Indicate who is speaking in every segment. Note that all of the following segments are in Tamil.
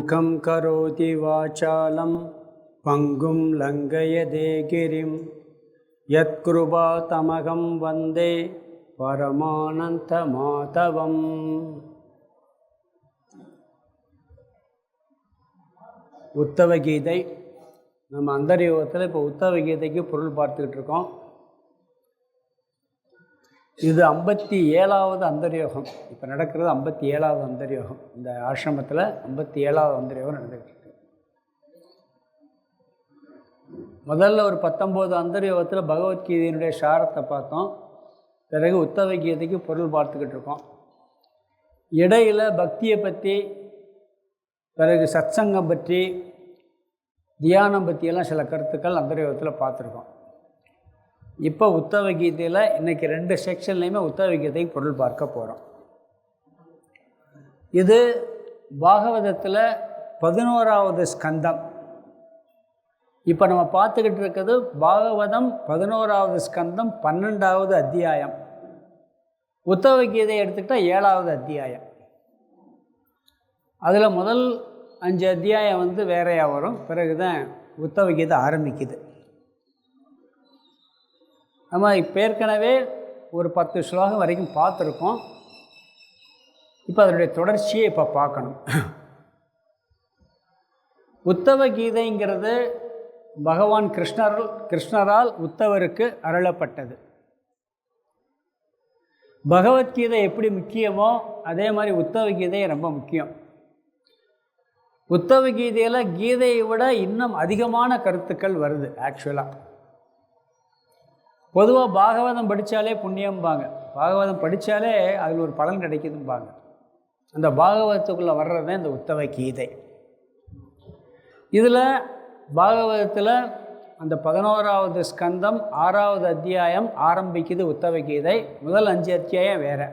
Speaker 1: மூகம் கரோதி வாசாலம் பங்கும் லங்கயதே கிரிம் யத்கிருபா தமகம் வந்தே பரமானந்த மாதவம். உத்தவ கீதை. நம்ம அந்தர்யோகத்தில் இப்போ உத்தவ கீதைக்கு பொருள் பார்த்துக்கிட்டு இருக்கோம். இது 57வது அந்தர்யோகம். இப்போ நடக்கிறது 57வது அந்தர்யோகம். இந்த ஆசிரமத்தில் 57வது அந்தர்யோகம் நடந்துக்கிட்டு இருக்கு. முதல்ல ஒரு 19 அந்தர்யோகத்தில் பகவத்கீதையினுடைய சாரத்தை பார்த்தோம். பிறகு உத்தவ கீதைக்கு பொருள் பார்த்துக்கிட்டு இருக்கோம். இடையில் பக்தியை பற்றி, பிறகு சத்சங்கம் பற்றி, தியானம் பற்றியெல்லாம் சில கருத்துக்கள் அந்தர்யோகத்தில் பார்த்துருக்கோம். இப்போ உத்தவ கீதையில் இன்றைக்கி 2 செக்ஷன்லேயுமே உத்தவ கீதைக்கு பொருள் பார்க்க போகிறோம். இது பாகவதத்தில் 11வது ஸ்கந்தம். இப்போ நம்ம பார்த்துக்கிட்டு இருக்கிறது பாகவதம் 11வது ஸ்கந்தம் 12வது அத்தியாயம். உத்தவ கீதையை எடுத்துக்கிட்டால் 7வது அத்தியாயம். அதில் முதல் 5 அத்தியாயம் வேறையாக வரும். பிறகு தான் உத்தவ கீதை ஆரம்பிக்குது. நம்ம இப்போ ஏற்கனவே ஒரு 10 ஸ்லோகம் வரைக்கும் பார்த்துருக்கோம். இப்போ அதனுடைய தொடர்ச்சியை இப்போ பார்க்கணும். உத்தவ கீதைங்கிறது பகவான் கிருஷ்ணரால் உத்தவருக்கு அருளப்பட்டது. பகவத்கீதை எப்படி முக்கியமோ அதே மாதிரி உத்தவ கீதை ரொம்ப முக்கியம். உத்தவ கீதையில் கீதையை விட இன்னும் அதிகமான கருத்துக்கள் வருது. ஆக்சுவலாக பொதுவாக பாகவதம் படித்தாலே புண்ணியம்பாங்க. பாகவதம் படித்தாலே அதில் ஒரு பலன் கிடைக்குதும்பாங்க. அந்த பாகவதத்துக்குள்ளே வர்றது தான் இந்த உத்தவ கீதை. இதில் பாகவதத்தில் அந்த 11வது ஸ்கந்தம் 6வது அத்தியாயம் ஆரம்பிக்குது உத்தவ கீதை. முதல் 5 அத்தியாயம் வேறு.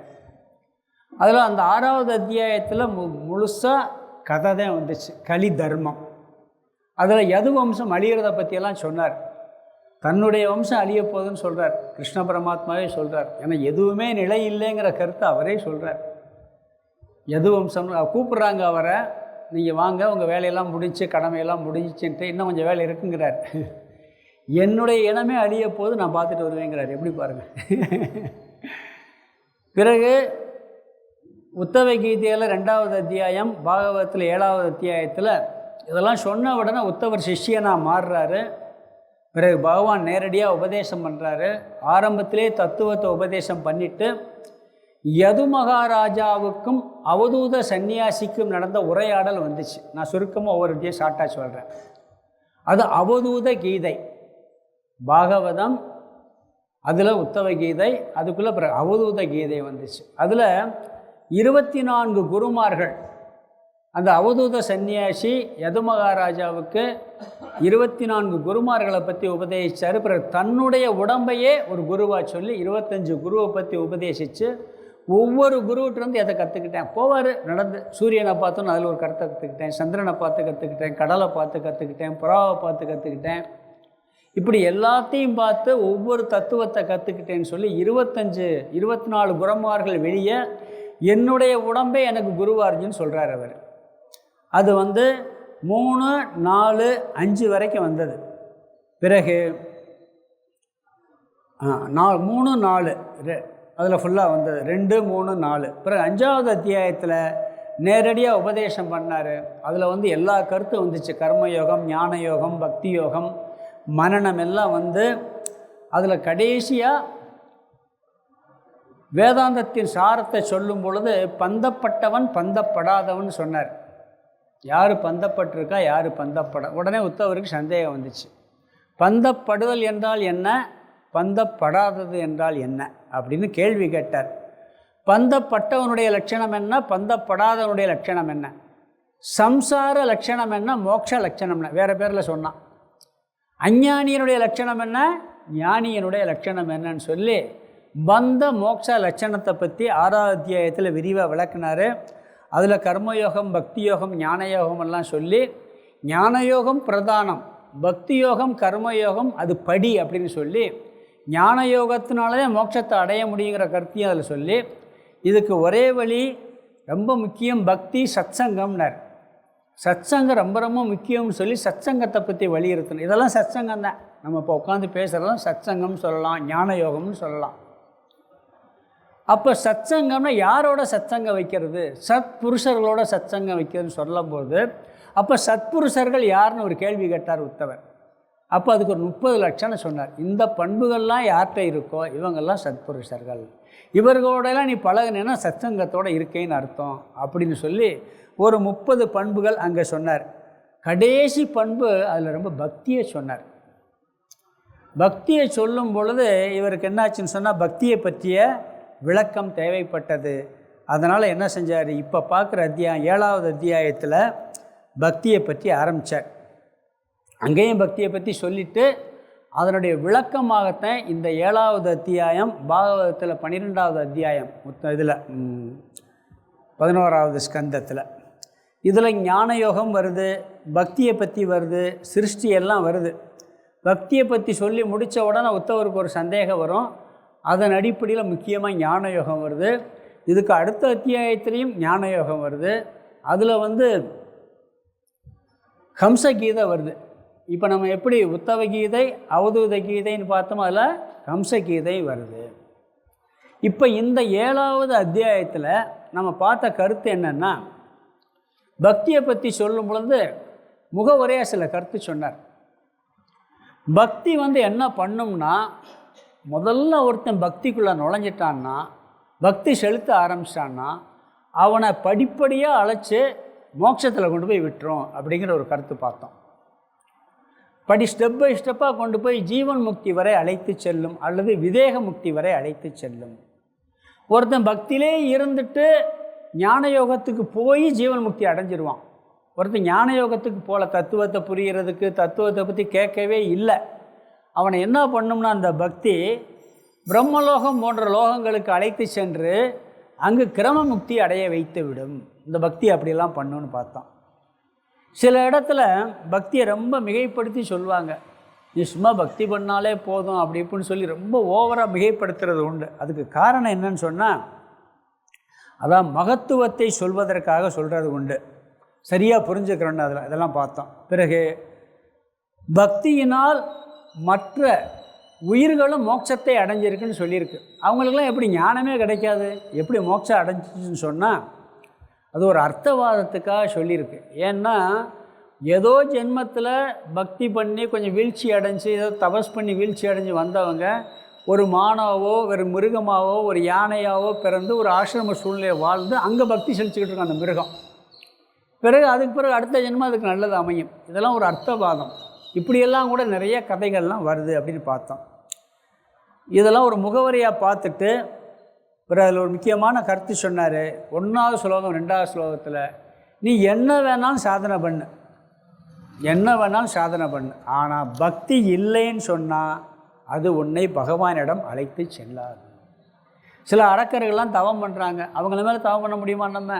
Speaker 1: அதில் அந்த 6வது அத்தியாயத்தில் முழுசாக கதை தான் வந்துச்சு. கலி தர்மம். அதில் யது வம்சம் அழிகிறத பற்றியெல்லாம் சொன்னார். தன்னுடைய வம்சம் அழிய போகுதுன்னு சொல்கிறார். கிருஷ்ண பரமாத்மாவே சொல்கிறார். ஏன்னா எதுவுமே நிலை இல்லைங்கிற கருத்தை அவரே சொல்கிறார். யது வம்சம் கூப்பிட்றாங்க அவரை, நீங்கள் வாங்க, உங்கள் வேலையெல்லாம் முடிஞ்சு, கடமையெல்லாம் முடிஞ்சுன்ட்டு இன்னும் கொஞ்சம் வேலை இருக்குங்கிறார். என்னுடைய இனமே அழிய போது, நான் பார்த்துட்டு வருவேங்கிறார். எப்படி பாருங்கள். பிறகு உத்தவ கீதையில் 2வது அத்தியாயம், பாகவதத்தில் 7வது அத்தியாயத்தில் இதெல்லாம் சொன்ன உடனே உத்தவர் சிஷ்யனாக மாறுறாரு. பிறகு பகவான் நேரடியாக உபதேசம் பண்ணுறாரு. ஆரம்பத்திலே தத்துவத்தை உபதேசம் பண்ணிவிட்டு யது மகாராஜாவுக்கும் அவதூத சன்னியாசிக்கும் நடந்த உரையாடல் வந்துச்சு. நான் சுருக்கமாக ஒவ்வொரு டே ஷார்ட்டாக சொல்கிறேன். அது அவதூத கீதை. பாகவதம், அதில் உத்தவ கீதை, அதுக்குள்ளே பிறகு அவதூத கீதை வந்துச்சு. அதில் 24 குருமார்கள். அந்த அவதூத சன்னியாசி யது மகாராஜாவுக்கு 24 குருமார்களை பற்றி உபதேசித்தார். பிறகு தன்னுடைய உடம்பையே ஒரு குருவாக சொல்லி 25 குருவை பற்றி உபதேசித்து ஒவ்வொரு குருவிட்டிருந்து எதை கற்றுக்கிட்டேன். போவார் நடந்து. சூரியனை பார்த்தோன்னு அதில் ஒரு கருத்தை கற்றுக்கிட்டேன், சந்திரனை பார்த்து கற்றுக்கிட்டேன், கடலை பார்த்து கற்றுக்கிட்டேன், புறாவை பார்த்து கற்றுக்கிட்டேன். இப்படி எல்லாத்தையும் பார்த்து ஒவ்வொரு தத்துவத்தை கற்றுக்கிட்டேன்னு சொல்லி 24 குருமார்கள் வெளியே என்னுடைய உடம்பே எனக்கு குருவார்ஜின்னு சொல்கிறார் அவர். அது 3, 4, 5 வரைக்கும் வந்தது. பிறகு 3, 4 அதில் ஃபுல்லாக வந்தது. 2, 3, 4. பிறகு 5வது அத்தியாயத்தில் நேரடியாக உபதேசம் பண்ணார். அதில் எல்லா கருத்தும் வந்துச்சு. கர்மயோகம், ஞான யோகம், பக்தி யோகம், மனனம் எல்லாம் அதில் கடைசியாக வேதாந்தத்தின் சாரத்தை சொல்லும் பொழுது பந்தப்பட்டவன் பந்தப்படாதவன் சொன்னார். யார் பந்தப்பட்டிருக்கா, யார் பந்தப்பட. உடனே உத்தவருக்கு சந்தேகம் வந்துச்சு. பந்தப்படுதல் என்றால் என்ன, பந்தப்படாதது என்றால் என்ன அப்படின்னு கேள்வி கேட்டார். பந்தப்பட்டவனுடைய லட்சணம் என்ன, பந்தப்படாதவனுடைய லட்சணம் என்ன, சம்சார லட்சணம் என்ன, மோட்ச லட்சணம் என்ன, வேறு பேரில் சொன்னான். அஞ்ஞானியனுடைய லட்சணம் என்ன, ஞானியனுடைய லட்சணம் என்னன்னு சொல்லி பந்த மோட்ச லட்சணத்தை பற்றி 6வது அத்தியாயத்தில் விரிவாக விளக்குனார். அதில் கர்மயோகம், பக்தி யோகம், ஞான யோகம் எல்லாம் சொல்லி, ஞானயோகம் பிரதானம், பக்தி யோகம், கர்மயோகம் அது படி அப்படின்னு சொல்லி, ஞான யோகத்தினாலே மோட்சத்தை அடைய முடியுங்கிற கருத்தையும் அதில் சொல்லி, இதுக்கு ஒரே வழி ரொம்ப முக்கியம் பக்தி சத்சங்கம்னார். சத்சங்கம் ரொம்ப ரொம்ப முக்கியம்னு சொல்லி சத்சங்கத்தை பற்றி வலியுறுத்தணும். இதெல்லாம் சத்சங்கம் தான். நம்ம இப்போ உட்காந்து பேசுகிறதெல்லாம் சத்சங்கம்னு சொல்லலாம், ஞான யோகம்னு சொல்லலாம். அப்போ சத்சங்கம்னா யாரோட சத்சங்கம் வைக்கிறது? சத்புருஷர்களோட சத்சங்கம் வைக்கிறதுன்னு சொல்லும்போது அப்போ சத்புருஷர்கள் யாருன்னு ஒரு கேள்வி கேட்டார் உத்தவர். அப்போ அதுக்கு ஒரு 30 லட்சம்னு சொன்னார். இந்த பண்புகள்லாம் யார்கிட்ட இருக்கோ இவங்கெல்லாம் சத்புருஷர்கள், இவர்களோடலாம் நீ பழகுனேன்னா சத்சங்கத்தோடு இருக்கேன்னு அர்த்தம் அப்படின்னு சொல்லி ஒரு 30 பண்புகள் அங்கே சொன்னார். கடைசி பண்பு அதில் ரொம்ப பக்தியை சொன்னார். பக்தியை சொல்லும் பொழுது இவருக்கு என்னாச்சுன்னு சொன்னால் பக்தியை பற்றிய விளக்கம் தேவைப்பட்டது. அதனால் என்ன செஞ்சார், இப்போ பார்க்குற அத்தியாயம் 7வது அத்தியாயத்தில் பக்தியை பற்றி ஆரம்பித்தார். அங்கேயும் பக்தியை பற்றி சொல்லிவிட்டு அதனுடைய விளக்கமாகத்தான் இந்த 7வது அத்தியாயம் பாகவதத்தில் 12வது அத்தியாயம் இதில் 11வது ஸ்கந்தத்தில் இதில் ஞான யோகம் வருது, பக்தியை பற்றி வருது, சிருஷ்டி எல்லாம் வருது. பக்தியை பற்றி சொல்லி முடித்த உடனே உத்தவருக்கு ஒரு சந்தேகம் வரும். அதன் அடிப்படையில் முக்கியமாக ஞான யோகம் வருது. இதுக்கு அடுத்த அத்தியாயத்திலையும் ஞான யோகம் வருது. அதில் ஹம்ச கீதை வருது. இப்போ நம்ம எப்படி உத்தவ கீதை அவதூத கீதைன்னு பார்த்தோமோ அதில் ஹம்ச கீதை வருது. இப்போ இந்த 7வது அத்தியாயத்தில் நம்ம பார்த்த கருத்து என்னென்னா, பக்தியை பற்றி சொல்லும் பொழுது முகவுரையாக சில கருத்து சொன்னார். பக்தி என்ன பண்ணும்னா, முதல்ல ஒருத்தன் பக்திக்குள்ளே நுழைஞ்சிட்டான்னா, பக்தி செலுத்த ஆரம்பிச்சிட்டான்னா அவனை படிப்படியாக அழைச்சி மோட்சத்தில் கொண்டு போய் விட்டுரும் அப்படிங்கிற ஒரு கருத்து பார்த்தோம். ஸ்டெப் பை ஸ்டெப்பாக கொண்டு போய் ஜீவன் முக்தி வரை அழைத்து செல்லும், அல்லது விதேக முக்தி வரை அழைத்து செல்லும். ஒருத்தன் பக்தியிலே இருந்துட்டு ஞான யோகத்துக்கு போய் ஜீவன் முக்தி அடைஞ்சிருவான். ஒருத்தன் ஞான யோகத்துக்கு போல தத்துவத்தை புரிகிறதுக்கு, தத்துவத்தை பற்றி கேட்கவே இல்லை. அவனை என்ன பண்ணும்னா, அந்த பக்தி பிரம்மலோகம் போன்ற லோகங்களுக்கு அழைத்து சென்று அங்கு கிரம முக்தி அடைய வைத்து விடும். இந்த பக்தி அப்படியெல்லாம் பண்ணுன்னு பார்த்தோம். சில இடத்துல பக்தியை ரொம்ப மிகைப்படுத்தி சொல்லுவாங்க. நீ சும்மா பக்தி பண்ணாலே போதும் அப்படி இப்படின்னு சொல்லி ரொம்ப ஓவராக மிகைப்படுத்துறது உண்டு. அதுக்கு காரணம் என்னன்னு சொன்னால், அதான் மகத்துவத்தை சொல்வதற்காக சொல்கிறது உண்டு. சரியாக புரிஞ்சுக்கிறோன்னு அதெல்லாம் பார்த்தோம். பிறகு பக்தியினால் மற்ற உயிர்களும் மோட்சத்தை அடைஞ்சிருக்குன்னு சொல்லியிருக்கு. அவங்களுக்கெல்லாம் எப்படி ஞானமே கிடைக்காது, எப்படி மோட்சம் அடைஞ்சிச்சுன்னு சொன்னால் அது ஒரு அர்த்தவாதத்துக்காக சொல்லியிருக்கு. ஏன்னா ஏதோ ஜென்மத்தில் பக்தி பண்ணி கொஞ்சம் வீழ்ச்சி அடைஞ்சு, ஏதோ தபஸ் பண்ணி வீழ்ச்சி அடைஞ்சு வந்தவங்க ஒரு மானாவோ ஒரு மிருகமாவோ ஒரு யானையாவோ பிறந்து ஒரு ஆசிரம சூழ்நிலையை வாழ்ந்து அங்கே பக்தி செலுத்திக்கிட்டு இருக்காங்க அந்த மிருகம். அதுக்கு பிறகு அடுத்த ஜென்மம் அதுக்கு நல்லது அமையும். இதெல்லாம் ஒரு அர்த்தவாதம். இப்படியெல்லாம் கூட நிறைய கதைகள்லாம் வருது அப்படின்னு பார்த்தோம். இதெல்லாம் ஒரு முகவரியாக பார்த்துட்டு பிறகு அதில் ஒரு முக்கியமான கருத்து சொன்னார். 1வது ஸ்லோகம் 2வது ஸ்லோகத்தில், நீ என்ன வேணாலும் சாதனை பண்ணு, என்ன வேணாலும் சாதனை பண்ணு, ஆனால் பக்தி இல்லைன்னு சொன்னால் அது உன்னை பகவானிடம் அழைத்து செல்லாது. சில அரக்கர்கள்லாம் தவம் பண்ணுறாங்க, அவங்கள மேலே தவம் பண்ண முடியுமா நம்ம?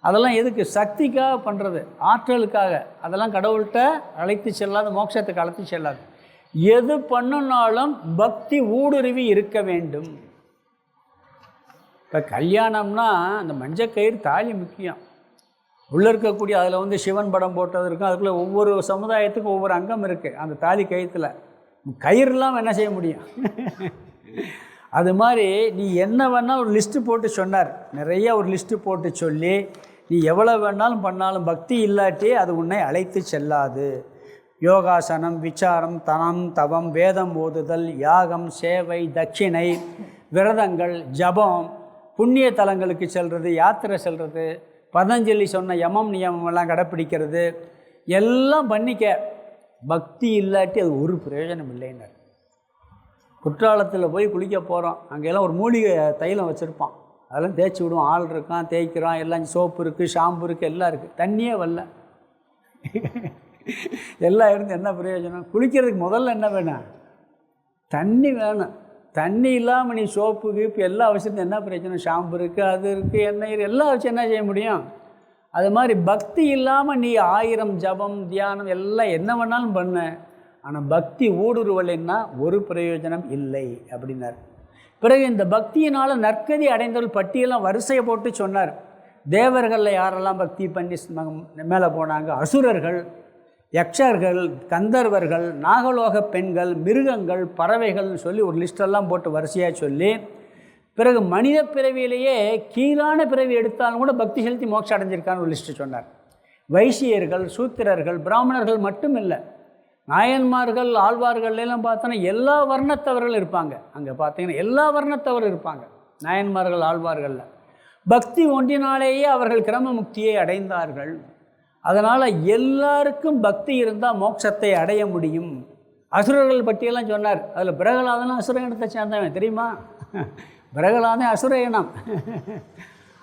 Speaker 1: அதெல்லாம் எதுக்கு? சக்திக்காக பண்ணுறது, ஆற்றலுக்காக. அதெல்லாம் கடவுள்கிட்ட அழைத்து செல்லாது, மோட்சத்துக்கு அழைத்து செல்லாது. எது பண்ணுனாலும் பக்தி ஊடுருவி இருக்க வேண்டும். இப்போ கல்யாணம்னா அந்த மஞ்சக்கயிறு தாலி முக்கியம். உள்ளே இருக்கக்கூடிய அதில் சிவன் படம் போட்டது இருக்கும். அதுக்குள்ளே ஒவ்வொரு சமுதாயத்துக்கும் ஒவ்வொரு அங்கம் இருக்குது. அந்த தாலி கயிற்றுல கயிறுலாம் என்ன செய்ய முடியும்? அது மாதிரி நீ என்ன வேணால் ஒரு லிஸ்ட்டு போட்டு சொன்னார். நிறைய ஒரு லிஸ்ட்டு போட்டு சொல்லி நீ எவ்வளோ வேணாலும் பண்ணாலும் பக்தி இல்லாட்டி அது உன்னை அழைத்து செல்லாது. யோகாசனம், விசாரம், தனம், தவம், வேதம் ஓதுதல், யாகம், சேவை, தட்சிணை, விரதங்கள், ஜபம், புண்ணிய தலங்களுக்கு செல்வது, யாத்திரை செல்வது, பதஞ்சலி சொன்ன யமம் நியமம் எல்லாம் கடைப்பிடிக்கிறது, எல்லாம் பண்ணிக்க. பக்தி இல்லாட்டி அது ஒரு பிரயோஜனம் இல்லைன்னார். குற்றாலத்தில் போய் குளிக்க போகிறோம், அங்கெல்லாம் ஒரு மூலிகை தைலம் வச்சுருப்பான், அதெல்லாம் தேய்ச்சி விடுவோம். ஆள் இருக்கான், தேய்க்கிறோம், எல்லாம் சோப்பு இருக்குது, ஷாம்பு இருக்குது, எல்லாம் இருக்குது. தண்ணியே வரல. எல்லாம் இருந்து என்ன பிரயோஜனம்? குளிக்கிறதுக்கு முதல்ல என்ன வேணும்? தண்ணி வேணும். தண்ணி இல்லாமல் நீ சோப்பு கீப்பு எல்லாம் அவசியத்தை என்ன பிரச்சனை? ஷாம்பு இருக்குது, அது இருக்குது, எண்ணெய், எல்லாம் வச்சு என்ன செய்ய முடியும்? அது மாதிரி பக்தி இல்லாமல் நீ 1000 ஜபம், தியானம் எல்லாம் என்ன வேணாலும் பண்ண, ஆனால் பக்தி ஊடுருவலைன்னா ஒரு பிரயோஜனம் இல்லை அப்படின்னார். பிறகு இந்த பக்தியினால் நற்கதி அடைந்தவர்கள் பட்டியெல்லாம் வரிசையை போட்டு சொன்னார். தேவர்களில் யாரெல்லாம் பக்தி பண்ணி மேலே போனாங்க? அசுரர்கள், யக்ஷர்கள், கந்தர்வர்கள், நாகலோக பெண்கள், மிருகங்கள், பறவைகள்னு சொல்லி ஒரு லிஸ்டெல்லாம் போட்டு வரிசையாக சொல்லி, பிறகு மனித பிறவியிலேயே கீழான பிறவி எடுத்தாலும் கூட பக்தி செலுத்தி மோட்சம் அடைஞ்சிருக்கான்னு ஒரு லிஸ்ட்டு சொன்னார். வைசியர்கள், சூத்திரர்கள், பிராமணர்கள் மட்டும் இல்லை, நாயன்மார்கள், ஆழ்வார்கள்லாம் பார்த்தோன்னா எல்லா வர்ணத்தவர்கள் இருப்பாங்க. அங்கே பார்த்தீங்கன்னா எல்லா வர்ணத்தவர்கள் இருப்பாங்க நாயன்மார்கள், ஆழ்வார்களில். பக்தி ஒன்றினாலேயே அவர்கள் கிரம முக்தியை அடைந்தார்கள். அதனால் எல்லாருக்கும் பக்தி இருந்தால் மோட்சத்தை அடைய முடியும். அசுரர்கள் பற்றியெல்லாம் சொன்னார். அதில் பிரகலாதனும் அசுர இனத்தை சேர்ந்தவன் தெரியுமா? பிரகலாதன் அசுர இனம்.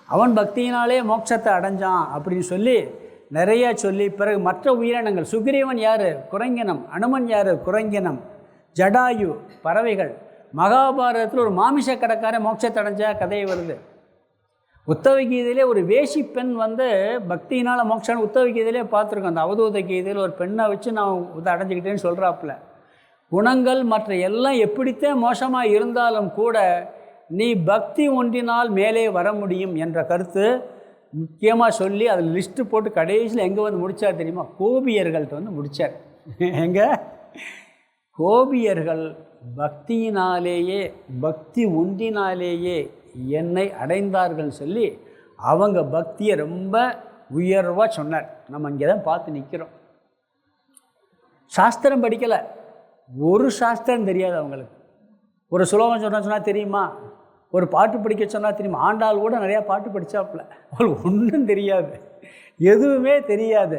Speaker 1: அவன் பக்தியினாலே மோட்சத்தை அடைஞ்சான் அப்படின்னு சொல்லி நிறையா சொல்லி, பிறகு மற்ற உயிரினங்கள், சுக்ரீவன் யார்? குரங்கினம். அனுமன் யார்? குரங்கினம். ஜடாயு பறவைகள். மகாபாரதத்தில் ஒரு மாமிச கடைக்கார மோட்சத்தை அடைஞ்ச கதை வருது. உத்தவ கீதையிலே ஒரு வேசி பெண் பக்தியினால் மோட்சம் உத்தவ கீதையிலே பார்த்துருக்கோம். அந்த அவதூத கீதையில் ஒரு பெண்ணை வச்சு நான் இதை அடைஞ்சிக்கிட்டேன்னு சொல்கிறாப்புல. குணங்கள் மற்ற எல்லாம் எப்படித்தான் மோசமாக இருந்தாலும் கூட நீ பக்தி ஒன்றினால் மேலே வர முடியும் என்ற கருத்து முக்கியமாக சொல்லி அதில் லிஸ்ட்டு போட்டு கடைசியில் எங்கே முடித்தார் தெரியுமா? கோபியர்கள்ட்ட முடித்தார். எங்கே? கோபியர்கள் பக்தியினாலேயே, பக்தி ஒன்றினாலேயே என்னை அடைந்தார்கள் சொல்லி அவங்க பக்தியை ரொம்ப உயர்வாக சொன்னார். நம்ம இங்கே தான் பார்த்து நிற்கிறோம். சாஸ்திரம் படிக்கலை, ஒரு சாஸ்திரம் தெரியாது அவங்களுக்கு. ஒரு சுலோகம் சொன்னால் தெரியுமா? ஒரு பாட்டு படிக்க சொன்னால் தெரியுமா? ஆண்டாள் கூட நிறையா பாட்டு படித்தாப்புல. அவங்களுக்கு ஒன்றும் தெரியாது, எதுவுமே தெரியாது.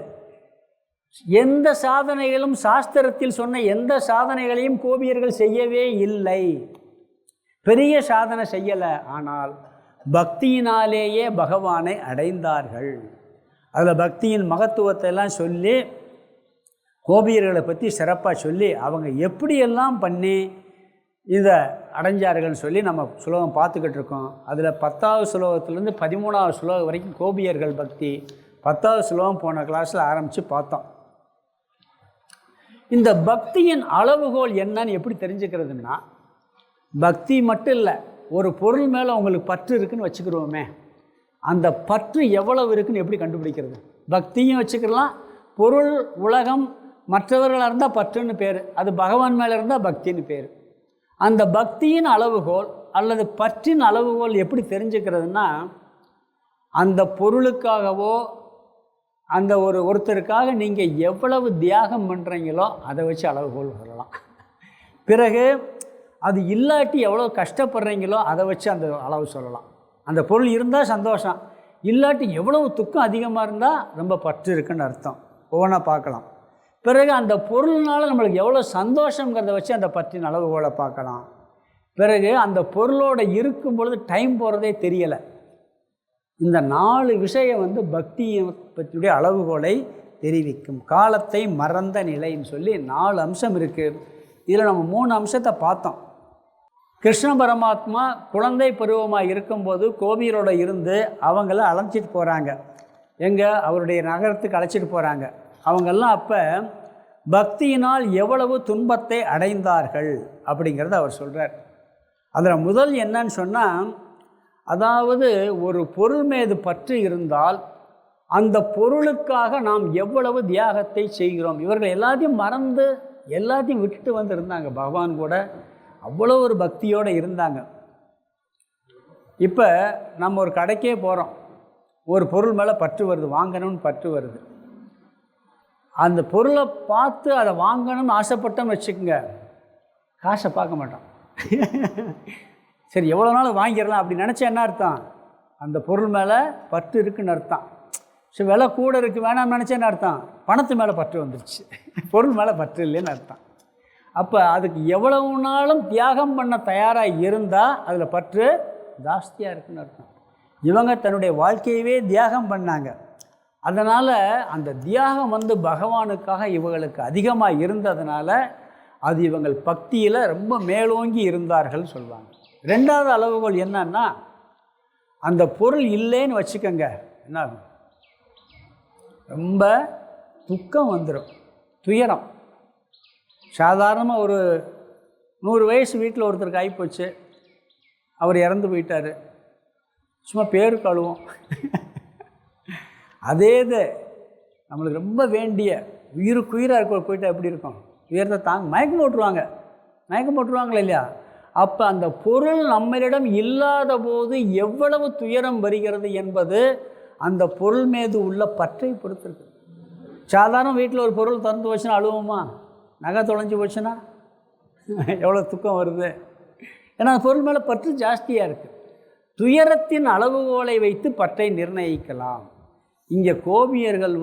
Speaker 1: எந்த சாதனைகளும், சாஸ்திரத்தில் சொன்ன எந்த சாதனைகளையும் கோபியர்கள் செய்யவே இல்லை. பெரிய சாதனை செய்யலை, ஆனால் பக்தியினாலேயே பகவானை அடைந்தார்கள். அதில் பக்தியின் மகத்துவத்தை எல்லாம் சொல்லி, கோபியர்களை பற்றி சிறப்பாக சொல்லி, அவங்க எப்படியெல்லாம் பண்ணி இதை அடைஞ்சார்கள்னு சொல்லி நம்ம சுலோகம் பார்த்துக்கிட்டு இருக்கோம். அதில் 10வது சுலோகத்துலேருந்து 13வது சுலோகம் வரைக்கும் கோபியர்கள் பக்தி. 10வது சுலோகம் போன கிளாஸில் ஆரம்பித்து பார்த்தோம். இந்த பக்தியின் அளவுகோல் என்னன்னு எப்படி தெரிஞ்சுக்கிறதுன்னா, பக்தி மட்டும் இல்லை, ஒரு பொருள் மேலே உங்களுக்கு பற்று இருக்குதுன்னு வச்சுக்கிறோமே, அந்த பற்று எவ்வளவு இருக்குதுன்னு எப்படி கண்டுபிடிக்கிறது? பக்தியும் வச்சுக்கலாம், பொருள், உலகம், மற்றவர்களாக இருந்தால் பற்றுன்னு பேர், அது பகவான் மேலே இருந்தால் பக்தின்னு பேர். அந்த பக்தியின் அளவுகோல் அல்லது பற்றின் அளவுகோல் எப்படி தெரிஞ்சுக்கிறதுனா, அந்த பொருளுக்காகவோ அந்த ஒருத்தருக்காக நீங்கள் எவ்வளவு தியாகம் பண்ணுறீங்களோ அதை வச்சு அளவுகோல் சொல்லலாம். பிறகு அது இல்லாட்டி எவ்வளோ கஷ்டப்படுறீங்களோ அதை வச்சு அந்த அளவு சொல்லலாம். அந்த பொருள் இருந்தால் சந்தோஷம், இல்லாட்டி எவ்வளவு துக்கம் அதிகமாக இருந்தால் ரொம்ப பற்று இருக்குன்னு அர்த்தம். ஒவ்வொன்றா பார்க்கலாம். பிறகு அந்த பொருள்னால் நம்மளுக்கு எவ்வளோ சந்தோஷங்கிறத வச்சு அந்த பற்றின் அளவுகோலை பார்க்கலாம். பிறகு அந்த பொருளோடு இருக்கும் பொழுது டைம் போகிறதே தெரியலை. இந்த 4 விஷயம் பக்தியை பற்றியுடைய அளவுகோலை தெரிவிக்கும். காலத்தை மறந்த நிலைன்னு சொல்லி 4 அம்சம் இருக்குது. இதில் நம்ம 3 அம்சத்தை பார்த்தோம். கிருஷ்ண பரமாத்மா குழந்தை பருவமாக இருக்கும்போது கோபியரோடு இருந்து அவங்கள அழைச்சிட்டு போகிறாங்க. எங்கே? அவருடைய நகரத்துக்கு அழைச்சிட்டு போகிறாங்க. அவங்கெல்லாம் அப்போ பக்தியினால் எவ்வளவு துன்பத்தை அடைந்தார்கள் அப்படிங்கிறத அவர் சொல்கிறார். அதில் முதல் என்னன்னு சொன்னால், அதாவது ஒரு பொருள் மீது பற்று இருந்தால் அந்த பொருளுக்காக நாம் எவ்வளவு தியாகத்தை செய்கிறோம். இவர்கள் எல்லாத்தையும் மறந்து எல்லாத்தையும் விட்டுட்டு இருந்தாங்க. பகவான் கூட அவ்வளோ ஒரு பக்தியோடு இருந்தாங்க. இப்போ நம்ம ஒரு கடைக்கே போகிறோம், ஒரு பொருள் மேலே பற்று வருது, வாங்கணும்னு பற்று வருது. அந்த பொருளை பார்த்து அதை வாங்கணும்னு ஆசைப்பட்டோம்னு வச்சுக்கோங்க, காசை பார்க்க மாட்டோம். சரி எவ்வளோ நாள் வாங்கிடலாம் அப்படி நினச்சா என்ன அர்த்தம்? அந்த பொருள் மேலே பற்று இருக்குன்னு அர்த்தம். சரி விலை கூட இருக்குது வேணாம்னு நினச்சா என்ன அர்த்தம்? பணத்து மேலே பற்று வந்துடுச்சு, பொருள் மேலே பற்று இல்லைன்னு அர்த்தம். அப்போ அதுக்கு எவ்வளவு நாளும் தியாகம் பண்ண தயாராக இருந்தால் அதில் பற்று ஜாஸ்தியாக இருக்குன்னு அர்த்தம். இவங்க தன்னுடைய வாழ்க்கையவே தியாகம் பண்ணாங்க. அதனால் அந்த தியாகம் பகவானுக்காக இவங்களுக்கு அதிகமாக இருந்ததுனால அது இவங்கள் பக்தியில் ரொம்ப மேலோங்கி இருந்தார்கள் சொல்லுவாங்க. 2வது அளவுகோல் என்னன்னா, அந்த பொருள் இல்லைன்னு வச்சுக்கோங்க, என்ன ஆகும்? ரொம்ப துக்கம் வந்துடும், துயரம். சாதாரணமாக ஒரு 100 வயசு வீட்டில் ஒருத்தருக்கு ஆகிப்போச்சு, அவர் இறந்து போயிட்டார், சும்மா பேருக்கு அழுவோம். அதே இது நம்மளுக்கு ரொம்ப வேண்டிய உயிருக்குயிராக இருக்க போயிட்டு எப்படி இருக்கும், உயரத்தை மயக்கம் போட்டுருவாங்களே இல்லையா? அப்போ அந்த பொருள் நம்மளிடம் இல்லாத போது எவ்வளவு துயரம் வருகிறது என்பது அந்த பொருள் மீது உள்ள பற்றை பொறுத்திருக்கு. சாதாரண வீட்டில் ஒரு பொருள் திறந்து போச்சுன்னா அழுவோமா? நகை தொலைஞ்சி போச்சுன்னா எவ்வளோ துக்கம் வருது? ஏன்னா அந்த பொருள் மேலே பற்று ஜாஸ்தியாக இருக்குது. துயரத்தின் அளவுகோலை வைத்து பற்றை நிர்ணயிக்கலாம். இங்கே கோபியர்கள்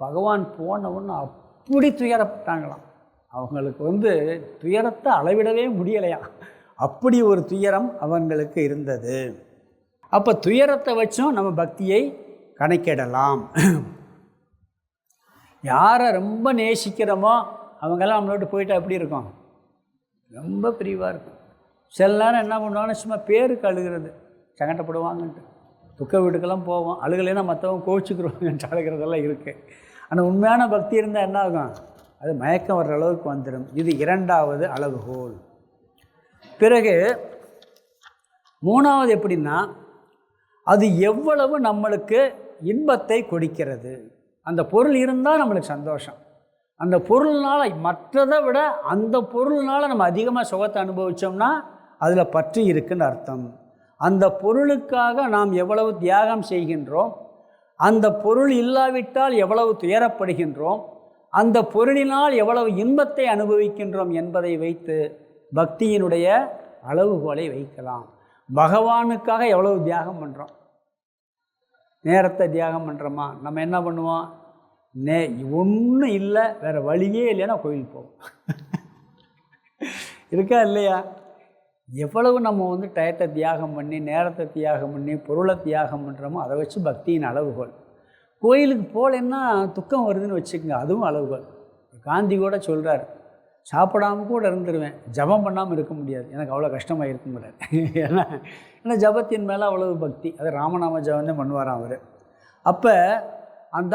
Speaker 1: பகவான் போனவொன்னு அப்படி துயரப்பட்டாங்களாம். அவங்களுக்கு துயரத்தை அளவிடவே முடியலையா, அப்படி ஒரு துயரம் அவங்களுக்கு இருந்தது. அப்போ துயரத்தை வச்சும் நம்ம பக்தியை கணக்கிடலாம். யாரை ரொம்ப நேசிக்கிறோமோ அவங்கெல்லாம் நம்மளோட போயிட்டு எப்படி இருக்கும், ரொம்ப பிரிவாக இருக்கும். சில நேரம் என்ன பண்ணுவாங்கன்னா சும்மா பேருக்கு அழுகிறது, சங்கடப்படுவாங்கன்ட்டு. துக்க வீட்டுக்கெல்லாம் போவோம், அழுகலைன்னா மற்றவங்க கோவிச்சுக்குருவாங்கன்ட்டு அழுகிறதெல்லாம் இருக்குது. ஆனால் உண்மையான பக்தி இருந்தால் என்ன ஆகும், அது மயக்கம் வர்ற அளவுக்கு வந்துடும். இது இரண்டாவது அளவுகோல். பிறகு மூணாவது எப்படின்னா, அது எவ்வளவு நம்மளுக்கு இன்பத்தை கொடுக்கிறது. அந்த பொருள் இருந்தால் நம்மளுக்கு சந்தோஷம். அந்த பொருள்னால் மற்றதை விட அந்த பொருள்னால் நம்ம அதிகமாக சுகத்தை அனுபவித்தோம்னா அதில் பற்று இருக்குன்னு அர்த்தம். அந்த பொருளுக்காக நாம் எவ்வளவு தியாகம் செய்கின்றோம், அந்த பொருள் இல்லாவிட்டால் எவ்வளவு துயரப்படுகின்றோம், அந்த பொருளினால் எவ்வளவு இன்பத்தை அனுபவிக்கின்றோம் என்பதை வைத்து பக்தியினுடைய அளவுகோலை வைக்கலாம். பகவானுக்காக எவ்வளவு தியாகம் பண்ணுறோம், நேரத்தை தியாகம் பண்ணுறோமா? நம்ம என்ன பண்ணுவோம், ஒன்றும் இல்லை, வேறு வழியே இல்லைன்னா கோயில் போவோம். இருக்கா இல்லையா? எவ்வளவு நம்ம டயத்தை தியாகம் பண்ணி, நேரத்தை தியாகம் பண்ணி, பொருளை தியாகம் பண்ணுறோமோ அதை வச்சு பக்தியின் அளவுகோல். கோயிலுக்கு போகலன்னா துக்கம் வருதுன்னு வச்சுக்கோங்க, அதுவும் அளவுகோல். காந்தி கூட சொல்கிறார், சாப்பிடாமல் கூட இருந்துருவேன், ஜபம் பண்ணாமல் இருக்க முடியாது, எனக்கு அவ்வளோ கஷ்டமாக இருக்க முடியாது. ஏன்னா ஜபத்தின் மேலே அவ்வளவு பக்தி. அது ராமநாம ஜபம் தான் பண்ணுவாராம் அவர். அப்போ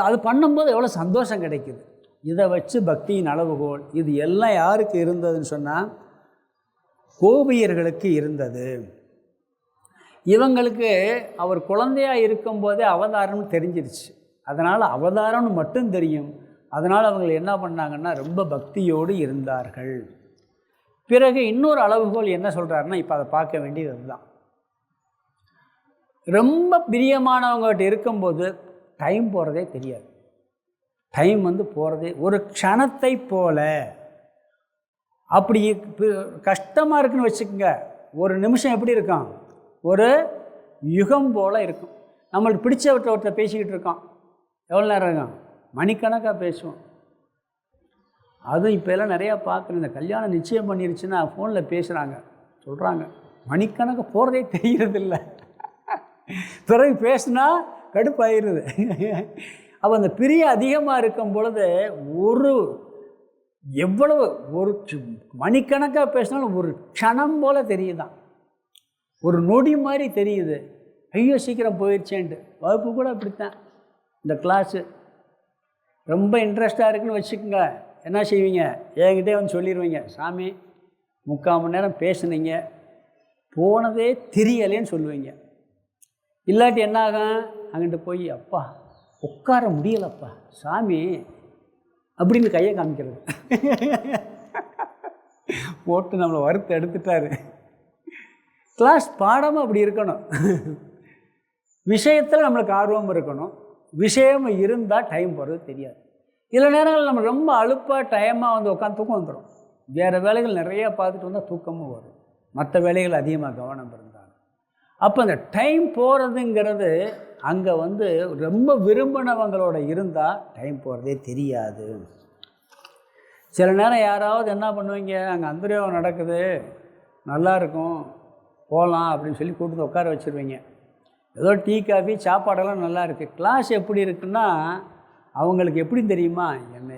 Speaker 1: அது பண்ணும்போது எவ்வளோ சந்தோஷம் கிடைக்குது. இதை வச்சு பக்தியின் அளவுகோல். இது எல்லாம் யாருக்கு இருந்ததுன்னு சொன்னால் கோபியர்களுக்கு இருந்தது. இவங்களுக்கு அவர் குழந்தையாக இருக்கும்போதே அவதாரம்னு தெரிஞ்சிருச்சு. அதனால் அவதாரம்னு மட்டும் தெரியும். அதனால் அவங்க என்ன பண்ணாங்கன்னா ரொம்ப பக்தியோடு இருந்தார்கள். பிறகு இன்னொரு அளவுகோல் என்ன சொல்கிறாருன்னா, இப்போ அதை பார்க்க வேண்டியது அதுதான். ரொம்ப பிரியமானவங்ககிட்ட இருக்கும்போது டைம் போகிறதே தெரியாது. டைம் போகிறதே ஒரு க்ஷணத்தை போல. அப்படி கஷ்டமாக இருக்குன்னு வச்சுக்கோங்க, ஒரு நிமிஷம் எப்படி இருக்கும், ஒரு யுகம் போல் இருக்கும். நம்மளுக்கு பிடிச்சவற்றை பேசிக்கிட்டு இருக்கோம், எவ்வளோ நேரம் இருக்கும், மணிக்கணக்காக பேசுவோம். அதுவும் இப்போ எல்லாம் நிறையா பார்க்குறேன். இந்த கல்யாணம் நிச்சயம் பண்ணிருச்சுன்னா ஃபோனில் பேசுகிறாங்க, சொல்கிறாங்க, மணிக்கணக்கு போகிறதே தெரிகிறதில்ல. பிறகு பேசுனா கடுப்பாயிருது. அப்போ அந்த பிரியம் அதிகமாக இருக்கும் பொழுது எவ்வளவு ஒரு மணிக்கணக்காக பேசினாலும் ஒரு க்ஷணம் போல் தெரியுதான், ஒரு நொடி மாதிரி தெரியுது. ஐயோ சீக்கிரம் போயிடுச்சேன்ட்டு. வகுப்பு கூட அப்படித்தான். இந்த கிளாஸு ரொம்ப இன்ட்ரெஸ்டாக இருக்குன்னு வச்சுக்கோங்க, என்ன செய்வீங்க, என்கிட்டே சொல்லிடுவீங்க, சாமி 3/4 மணி நேரம் பேசுனீங்க, போனதே தெரியலேன்னு சொல்லுவீங்க. இல்லாட்டி என்ன ஆகும், அங்கிட்டு போய் அப்பா உட்கார முடியலப்பா சாமி அப்படின்னு கையை காமிக்கிறது. போட்டு நம்மளை வறுத்து எடுத்துட்டாரு. கிளாஸ் பாடமும் அப்படி இருக்கணும். விஷயத்தில் நம்மளுக்கு ஆர்வம் இருக்கணும். விஷயம் இருந்தால் டைம் போகிறது தெரியாது. சில நேரங்கள் நம்ம ரொம்ப அலுப்பாக டைமாக உட்காந்து தூக்கம் வந்துடும். வேறு வேலைகள் நிறையா பார்த்துட்டு வந்தால் தூக்கமும் வரும், மற்ற வேலைகள் அதிகமாக கவனம் இருந்தாங்க. அப்போ அந்த டைம் போகிறதுங்கிறது அங்கே ரொம்ப விரும்பினவங்களோட இருந்தால் டைம் போகிறதே தெரியாது. சில நேரம் யாராவது என்ன பண்ணுவீங்க, அங்கே அந்தரியோகம் நடக்குது, நல்லாயிருக்கும் போகலாம் அப்படின்னு சொல்லி கூப்பிட்டு உட்கார வச்சுருவீங்க. ஏதோ டீ காஃபி சாப்பாடெல்லாம் நல்லா இருக்குது. கிளாஸ் எப்படி இருக்குன்னா அவங்களுக்கு எப்படி தெரியுமா, என்னை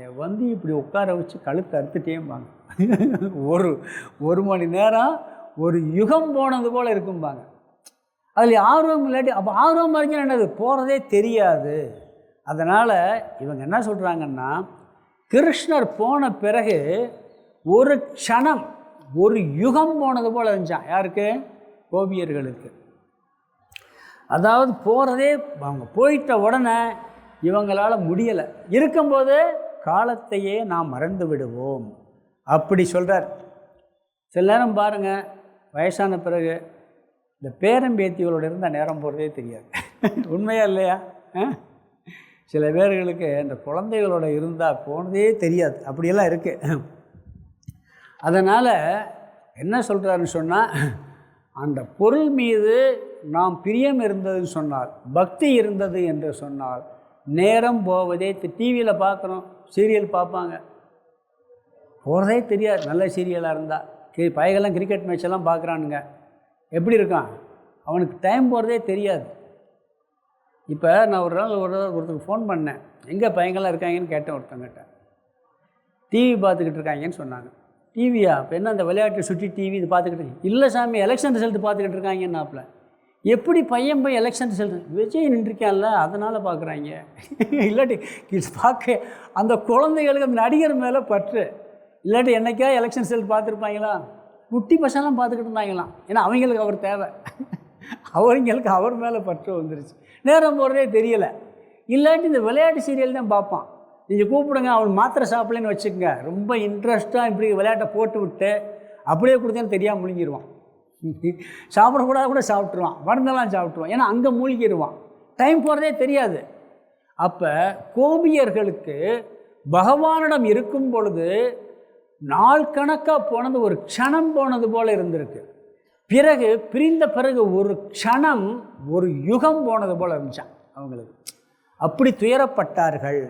Speaker 1: இப்படி உட்கார வச்சு கழுத்து அறுத்துட்டேம்பாங்க. ஒரு மணி நேரம் ஒரு யுகம் போனது போல் இருக்கும்பாங்க. அதில் ஆர்வம் இல்லாட்டி, அப்போ ஆர்வம் இருந்துச்சுன்னா என்னது, போகிறதே தெரியாது. அதனால் இவங்க என்ன சொல்கிறாங்கன்னா, கிருஷ்ணர் போன பிறகு ஒரு க்ஷணம் ஒரு யுகம் போனது போல் இருந்துச்சான். யாருக்கு, கோபியர்களுக்கு. அதாவது போகிறதே அவங்க போயிட்ட உடனே இவங்களால் முடியலை, இருக்கும்போது காலத்தையே நாம் மறந்து விடுவோம் அப்படி சொல்கிறார். சில நேரம் பாருங்கள், வயசான பிறகு இந்த பேரம்பேத்திகளோடு இருந்தால் நேரம் போகிறதே தெரியாது. உண்மையா இல்லையா? சில பேர்களுக்கு இந்த குழந்தைகளோட இருந்தால் போனதே தெரியாது, அப்படியெல்லாம் இருக்குது. அதனால் என்ன சொல்கிறாருன்னு சொன்னால், அந்த பொருள் மீது நாம் பிரியம் இருந்ததுன்னு சொன்னால், பக்தி இருந்தது என்று சொன்னால் நேரம் போவதே. டிவியில் பார்க்குறோம், சீரியல் பார்ப்பாங்க, போகிறதே தெரியாது. நல்ல சீரியலாக இருந்தால் பையெல்லாம் கிரிக்கெட் மேட்செல்லாம் பார்க்குறானுங்க, எப்படி இருக்கான், அவனுக்கு டைம் போகிறதே தெரியாது. இப்போ நான் ஒரு நாள் ஒருத்தருக்கு ஃபோன் பண்ணேன், எங்கே பையங்கள்லாம் இருக்காங்கன்னு கேட்டேன். ஒருத்தங்கிட்ட டிவி பார்த்துக்கிட்டு இருக்காங்கன்னு சொன்னாங்க. டிவியா? இப்போ என்ன அந்த விளையாட்டு சுற்றி டிவி இது பார்த்துக்கிட்டு? இல்லை சாமி, எலெக்ஷன் ரிசல்ட் பார்த்துக்கிட்டு இருக்காங்கன்னாப்புல. எப்படி பையன் போய் எலெக்ஷன் ரிசல்ட்? விஜய் நின்றுருக்கான்ல அதனால் பார்க்குறாங்க. இல்லாட்டி பார்க்க அந்த குழந்தைகளுக்கு அந்த நடிகர் மேலே பற்று. இல்லாட்டி என்றைக்கா எலெக்ஷன் ரிசல்ட் பார்த்துருப்பாங்களா? குட்டி பசங்களாம் பார்த்துக்கிட்டு இருந்தாங்களாம். ஏன்னா அவங்களுக்கு அவர் தேவை, அவங்களுக்கு அவர் மேலே பற்று வந்துருச்சு, நேரம் போகிறதே தெரியலை. இல்லாட்டி இந்த விளையாட்டு சீரியல் தான் பார்ப்பான். நீங்கள் கூப்பிடுங்க, அவன் மாத்திரை சாப்பிடலன்னு வச்சுக்கோங்க, ரொம்ப இன்ட்ரெஸ்ட்டாக இப்படி விளையாட்டை போட்டு விட்டு அப்படியே கொடுத்தேன்னு தெரியாமல் முழுங்கிடுவான். சாப்பிடக்கூடாது கூட சாப்பிட்ருவான், மருந்தெல்லாம் சாப்பிட்ருவான், ஏன்னா அங்கே மூழ்கிடுவான், டைம் போகிறதே தெரியாது. அப்போ கோபியர்களுக்கு பகவானிடம் இருக்கும் பொழுது நாள் கணக்காக போனது ஒரு க்ஷணம் போனது போல் இருந்திருக்கு. பிறகு பிரிந்த பிறகு ஒரு க்ஷணம் ஒரு யுகம் போனது போல் இருந்துச்சான் அவங்களுக்கு. அப்படி துயரப்பட்டார்கள்.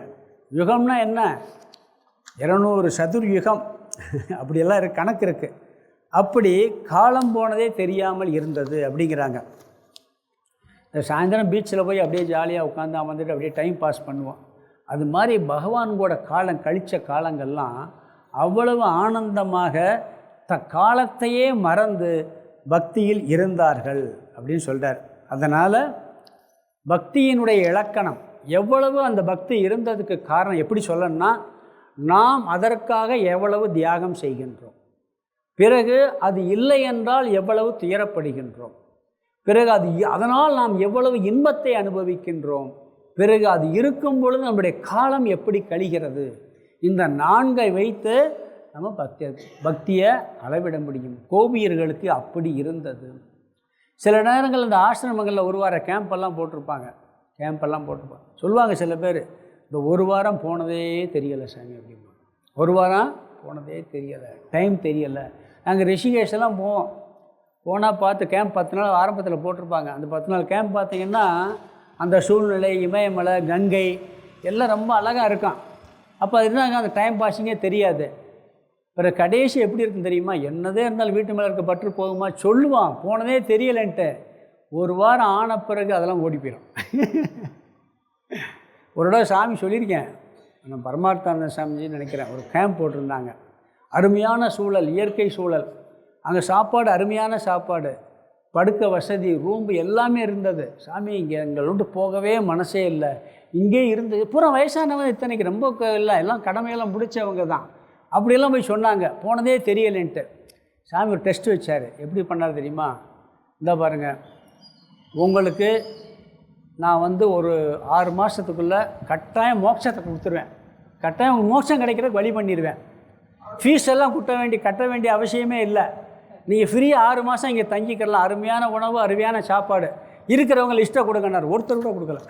Speaker 1: யுகம்னா என்ன? 200 சதுர்யுகம் அப்படியெல்லாம் கணக்கு இருக்குது. அப்படி காலம் போனதே தெரியாமல் இருந்தது அப்படிங்கிறாங்க. சாயந்தரம் பீச்சில் போய் அப்படியே ஜாலியாக உட்காந்து அமர்ந்துட்டு அப்படியே டைம் பாஸ் பண்ணுவோம். அது மாதிரி பகவான் கூட காலம் கழித்த காலங்கள்லாம் அவ்வளவு ஆனந்தமாக காலத்தையே மறந்து பக்தியில் இருந்தார்கள் அப்படின்னு சொல்கிறார். அதனால் பக்தியினுடைய இலக்கணம் எவ்வளவு அந்த பக்தி இருந்ததுக்கு காரணம் எப்படி சொல்லணும்னா, நாம் அதற்காக எவ்வளவு தியாகம் செய்கின்றோம், பிறகு அது இல்லை என்றால் எவ்வளவு துயரப்படுகின்றோம், பிறகு அதனால் நாம் எவ்வளவு இன்பத்தை அனுபவிக்கின்றோம், பிறகு அது இருக்கும் பொழுது நம்முடைய காலம் எப்படி கழிகிறது. இந்த 4ஐ வைத்து நம்ம பக்தியை அளவிட முடியும். கோபியர்களுக்கு அப்படி இருந்தது. சில நேரங்கள் இந்த ஆசிரமங்களில் ஒரு வார கேம்பெல்லாம் போட்டிருப்பாங்க. சொல்லுவாங்க சில பேர், இந்த ஒரு வாரம் போனதே தெரியலை சாமி அப்படிமா. ஒரு வாரம் போனதே தெரியலை, டைம் தெரியலை. நாங்கள் ரிஷிகேஷெல்லாம் போனால் பார்த்து கேம்ப் 10 நாள் ஆரம்பத்தில் போட்டிருப்பாங்க. அந்த 10 நாள் கேம்ப் பார்த்திங்கன்னா அந்த சூழ்நிலை, இமயமலை, கங்கை எல்லாம் ரொம்ப அழகாக இருக்கான். அப்போ அது இருந்தாங்க, அந்த டைம் பாஸிங்கே தெரியாது. பிறகு கடைசி எப்படி இருக்குன்னு தெரியுமா? என்னதே இருந்தாலும் வீட்டு மேலே இருக்க பற்று போகுமா சொல்லுவான், போனதே தெரியலைன்ட்டு. ஒரு வாரம் ஆன பிறகு அதெல்லாம் ஓடி போயிடும். ஒரு இடம் சாமி சொல்லியிருக்கேன், நான் பரமார்த்தானந்த சாமிஜின்னு நினைக்கிறேன், ஒரு கேம்ப் போட்டிருந்தாங்க. அருமையான சூழல், இயற்கை சூழல், அங்கே சாப்பாடு அருமையான சாப்பாடு, படுக்க வசதி, ரூம்பு எல்லாமே இருந்தது. சாமி இங்கே எங்களை விட்டு போகவே மனசே இல்லை, இங்கே இருந்தது. பூரா வயசானவங்க, இத்தனைக்கு ரொம்ப இல்லை, எல்லாம் கடமையெல்லாம் முடித்தவங்க தான். அப்படியெல்லாம் போய் சொன்னாங்க, போனதே தெரியலைன்ட்டு. சாமி ஒரு டெஸ்ட் வச்சார். எப்படி பண்ணார் தெரியுமா? இந்த பாருங்கள், உங்களுக்கு நான் ஒரு 6 மாதத்துக்குள்ளே கட்டாயம் மோட்சத்தை கொடுத்துருவேன், கட்டாயம் உங்களுக்கு மோட்சம் கிடைக்கிறதுக்கு வழி பண்ணிடுவேன், ஃபீஸ் எல்லாம் கட்ட வேண்டிய அவசியமே இல்லை, நீங்கள் ஃப்ரீயாக 6 மாதம் இங்கே தங்கிக்கலாம், அருமையான உணவு, அருமையான சாப்பாடு, இருக்கிறவங்க லிஸ்ட்டாக கொடுங்கன்னார். ஒருத்தர் கூட கொடுக்கல.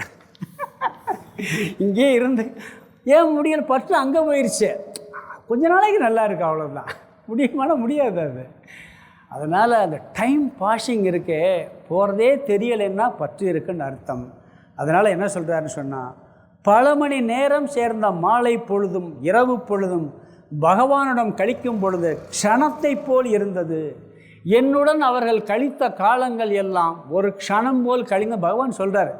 Speaker 1: இங்கே இருந்து ஏன் முடியல, பற்று அங்கே போயிடுச்சு. கொஞ்ச நாளைக்கு நல்லா இருக்குது, அவ்வளோதான். முடியாது அது. அதனால் அந்த டைம் பாஸிங் இருக்கே, போகிறதே தெரியலைன்னா பற்று இருக்குன்னு அர்த்தம். அதனால் என்ன சொல்கிறாருன்னு சொன்னால், பல மணி நேரம் சேர்ந்த மாலை பொழுதும் இரவு பொழுதும் பகவானிடம் கழிக்கும் பொழுது க்ஷணத்தை போல் இருந்தது. என்னுடன் அவர்கள் கழித்த காலங்கள் எல்லாம் ஒரு க்ஷணம் போல் கழிந்த. பகவான் சொல்கிறார்,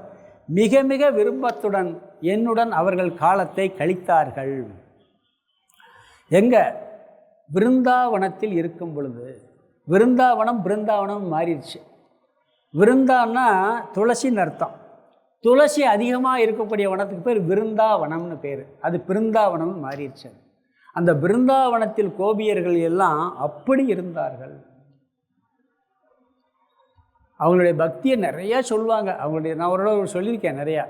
Speaker 1: மிக மிக விருப்பத்துடன் என்னுடன் அவர்கள் காலத்தை கழித்தார்கள். எங்கே? விருந்தாவனத்தில் இருக்கும் பொழுது. பிருந்தாவனம் மாறிடுச்சு. விருந்தான்னா துளசின்னு அர்த்தம். துளசி அதிகமாக இருக்கக்கூடிய வனத்துக்கு பேர் விருந்தாவனம்னு பேர். அது பிருந்தாவனம்னு மாறிடுச்சு. அந்த பிருந்தாவனத்தில் கோபியர்கள் எல்லாம் அப்படி இருந்தார்கள். அவங்களுடைய பக்தியை நிறையா சொல்லுவாங்க. நான் ஒரு சொல்லியிருக்கேன் நிறையா.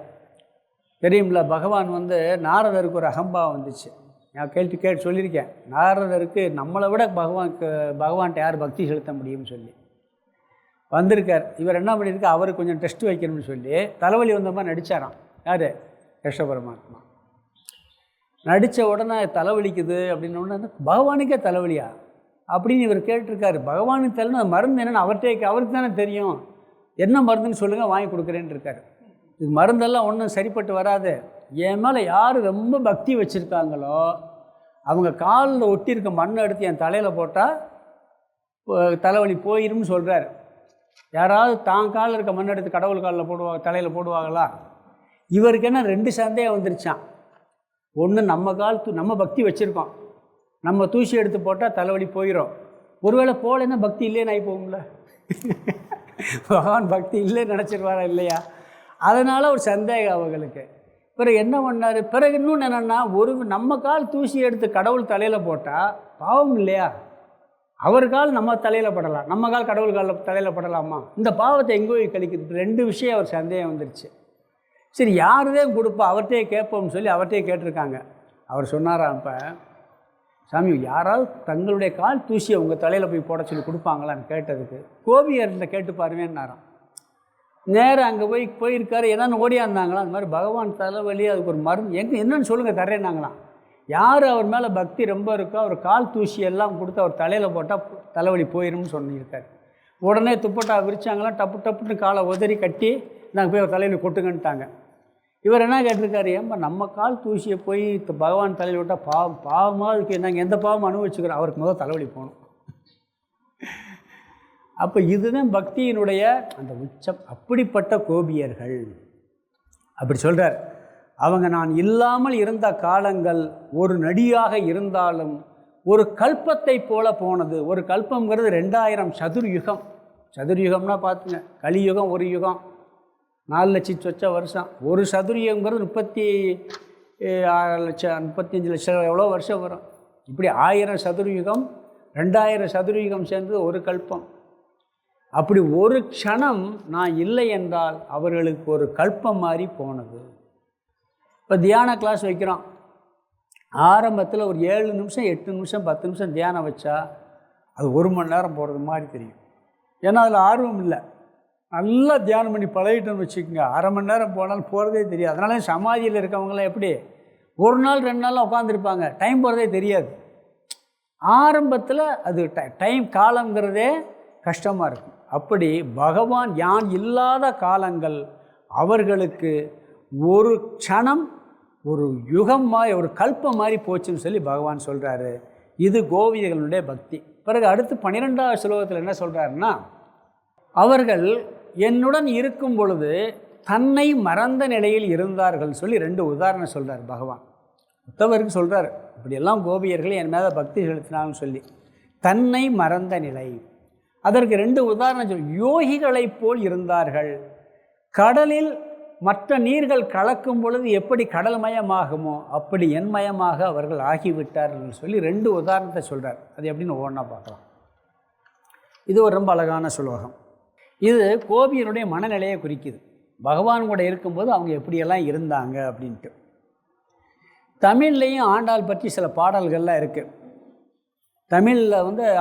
Speaker 1: தெரியும்ல, பகவான் வந்து நாரதருக்கு ஒரு அகம்பாவம் வந்துச்சு. நான் கேட்டு சொல்லியிருக்கேன். நாரதருக்கு நம்மளை விட பகவான்கிட்ட யார் பக்தி செலுத்த முடியும்னு சொல்லி வந்திருக்கார். இவர் என்ன பண்ணியிருக்கு, அவருக்கு கொஞ்சம் டெஸ்ட் வைக்கணும்னு சொல்லி தலைவலி வந்த மாதிரி நடித்தாராம். யார்? கிருஷ்ண பரமாத்மா. நடித்த உடனே தலைவலிக்குது அப்படின்னு உடனே பகவானுக்கே தலைவலியா அப்படின்னு இவர் கேட்டிருக்காரு. பகவானுக்கு தலைவலி மருந்து என்னென்னு அவருக்கு தானே தெரியும். என்ன மருந்துன்னு சொல்லுங்கள், வாங்கி கொடுக்குறேன்னு இருக்கார். இது மருந்தெல்லாம் ஒன்றும் சரிப்பட்டு வராது. என் மேலே யார் ரொம்ப பக்தி வச்சுருக்காங்களோ அவங்க காலில் ஒட்டியிருக்க மண்ணை எடுத்து என் தலையில் போட்டால் தலைவலி போயிடும்னு சொல்கிறார். யாராவது தான் காலில் இருக்க மண் எடுத்து கடவுள் காலில் தலையில் போடுவாங்களா? இவருக்கு என்ன 2 சந்தேகம் வந்துருச்சான். ஒன்று, நம்ம பக்தி வச்சுருக்கோம், நம்ம தூசி எடுத்து போட்டால் தலைவலி போயிடும். ஒருவேளை போகலன்னா பக்தி இல்லைன்னு ஆகி போகும்ல. பகவான் பக்தி இல்லைன்னு நினச்சிருவாரா இல்லையா? அதனால் ஒரு சந்தேகம் அவங்களுக்கு. பிறகு என்ன பண்ணார், பிறகு இன்னொன்று என்னென்னா, நம்ம கால் தூசி எடுத்து கடவுள் தலையில் போட்டால் பாவம் இல்லையா? அவர் கால் நம்ம தலையில் படலாம், நம்ம கால் கடவுள் காலில் தலையில் படலாமா? இந்த பாவத்தை எங்கோ கழிக்கிறது. 2 விஷயம் அவர் சந்தேகம் வந்துருச்சு. சரி, யாருதான் கொடுப்பா, அவர்கிட்டே கேட்போம்னு சொல்லி அவர்கிட்டே கேட்டிருக்காங்க. அவர் சொன்னாராம், இப்போ சாமி யாராவது தங்களுடைய கால் தூசியை உங்கள் தலையில் போய் போட சொல்லி கொடுப்பாங்களான்னு கேட்டதுக்கு கோபியர்கிட்ட கேட்டு பாருவேன்னாராம். நேராக அங்கே போயிருக்காரு. என்னென்னு ஓடியாந்தாங்களாம். அந்த மாதிரி பகவான் தலைவலி, அதுக்கு ஒரு மருந்து என்னென்னு சொல்லுங்கள் தர்றேன்னாங்களாம். யார் அவர் மேலே பக்தி ரொம்ப இருக்கோ அவர் கால் தூசியெல்லாம் கொடுத்து அவர் தலையில் போட்டால் தலைவலி போயிடும்னு சொல்லியிருக்காரு. உடனே துப்பட்டா விரிச்சாங்களாம். டப்புன்னு காலை உதறி கட்டி நாங்கள் போய் அவர் தலையில் கொட்டுங்கன்ட்டாங்க. இவர் என்ன கேட்டிருக்காரு, ஏன்பா நம்ம கால் தூசியை போய் பகவான் தலையில் விட்டால் பாவமாக இருக்குது, நாங்கள் எந்த பாவம் அனுபவிச்சுக்கிறோம், அவருக்கு முதல் தலைவலி போகணும். அப்போ இதுதான் பக்தியினுடைய அந்த உச்சம். அப்படிப்பட்ட கோபியர்கள் அப்படி சொல்கிறார். அவங்க நான் இல்லாமல் இருந்த காலங்கள் ஒரு நடியாக இருந்தாலும் ஒரு கல்பத்தை போல போனது. ஒரு கல்பங்கிறது 2000 சதுர்யுகம். சதுர்யுகம்னா பார்த்துங்க, கலியுகம் ஒரு யுகம் 4 லட்சம் சொச்ச வருஷம். ஒரு சதுர்யுகங்கிறது 36 லட்சம் 35 லட்சம் எவ்வளோ வருஷம் வரும். இப்படி 1000 சதுர்யுகம் 2000 சதுர்யுகம் சேர்ந்தது ஒரு கல்பம். அப்படி ஒரு க்ஷணம் நான் இல்லை என்றால் அவர்களுக்கு ஒரு கல்பம் மாதிரி போனது. இப்போ தியான கிளாஸ் வைக்கிறோம். ஆரம்பத்தில் ஒரு 7 நிமிஷம் 8 நிமிஷம் 10 நிமிஷம் தியானம் வச்சா அது 1 மணி நேரம் போகிறது மாதிரி தெரியும். ஏன்னா அதில் ஆர்வம் இல்லை. நல்லா தியானம் பண்ணி பழகிட்டோன்னு வச்சுக்கோங்க, அரை மணி நேரம் போனாலும் போகிறதே தெரியாது. அதனால சமாதியில் இருக்கவங்களாம் எப்படி 1 நாள் 2 நாள்லாம் உட்காந்துருப்பாங்க, டைம் போகிறதே தெரியாது. ஆரம்பத்தில் அது டைம் காலங்கிறதே கஷ்டமாக இருக்கும். அப்படி பகவான் யான் இல்லாத காலங்கள் அவர்களுக்கு ஒரு க்ஷணம் ஒரு யுகம் மாதிரி ஒரு கல்பம் மாதிரி போச்சுன்னு சொல்லி பகவான் சொல்கிறாரு. இது கோபியர்களுடைய பக்தி. பிறகு அடுத்து 12வது ஸ்லோகத்தில் என்ன சொல்கிறாருன்னா, அவர்கள் என்னுடன் இருக்கும் பொழுது தன்னை மறந்த நிலையில் இருந்தார்கள் சொல்லி 2 உதாரணம் சொல்கிறார் பகவான். உத்தவருக்கு சொல்கிறார், இப்படியெல்லாம் கோபியர்கள் என் மேலே பக்தி செலுத்தினாங்கன்னு சொல்லி. தன்னை மறந்த நிலை, அதற்கு 2 உதாரணம் சொல். யோகிகளைப் போல் இருந்தார்கள். கடலில் மற்ற நீர்கள் கலக்கும் பொழுது எப்படி கடல் மயமாகுமோ அப்படி என்மயமாக அவர்கள் ஆகிவிட்டார்கள் சொல்லி 2 உதாரணத்தை சொல்கிறார். அது எப்படின்னு ஒவ்வொன்றா பார்க்கலாம். இது ஒரு ரொம்ப அழகான ஸ்லோகம். இது கோபியனுடைய மனநிலையை குறிக்குது. பகவான் கூட இருக்கும்போது அவங்க எப்படியெல்லாம் இருந்தாங்க அப்படின்ட்டு. தமிழ்லேயும் ஆண்டாள் பற்றி சில பாடல்கள்லாம் இருக்குது. தமிழில்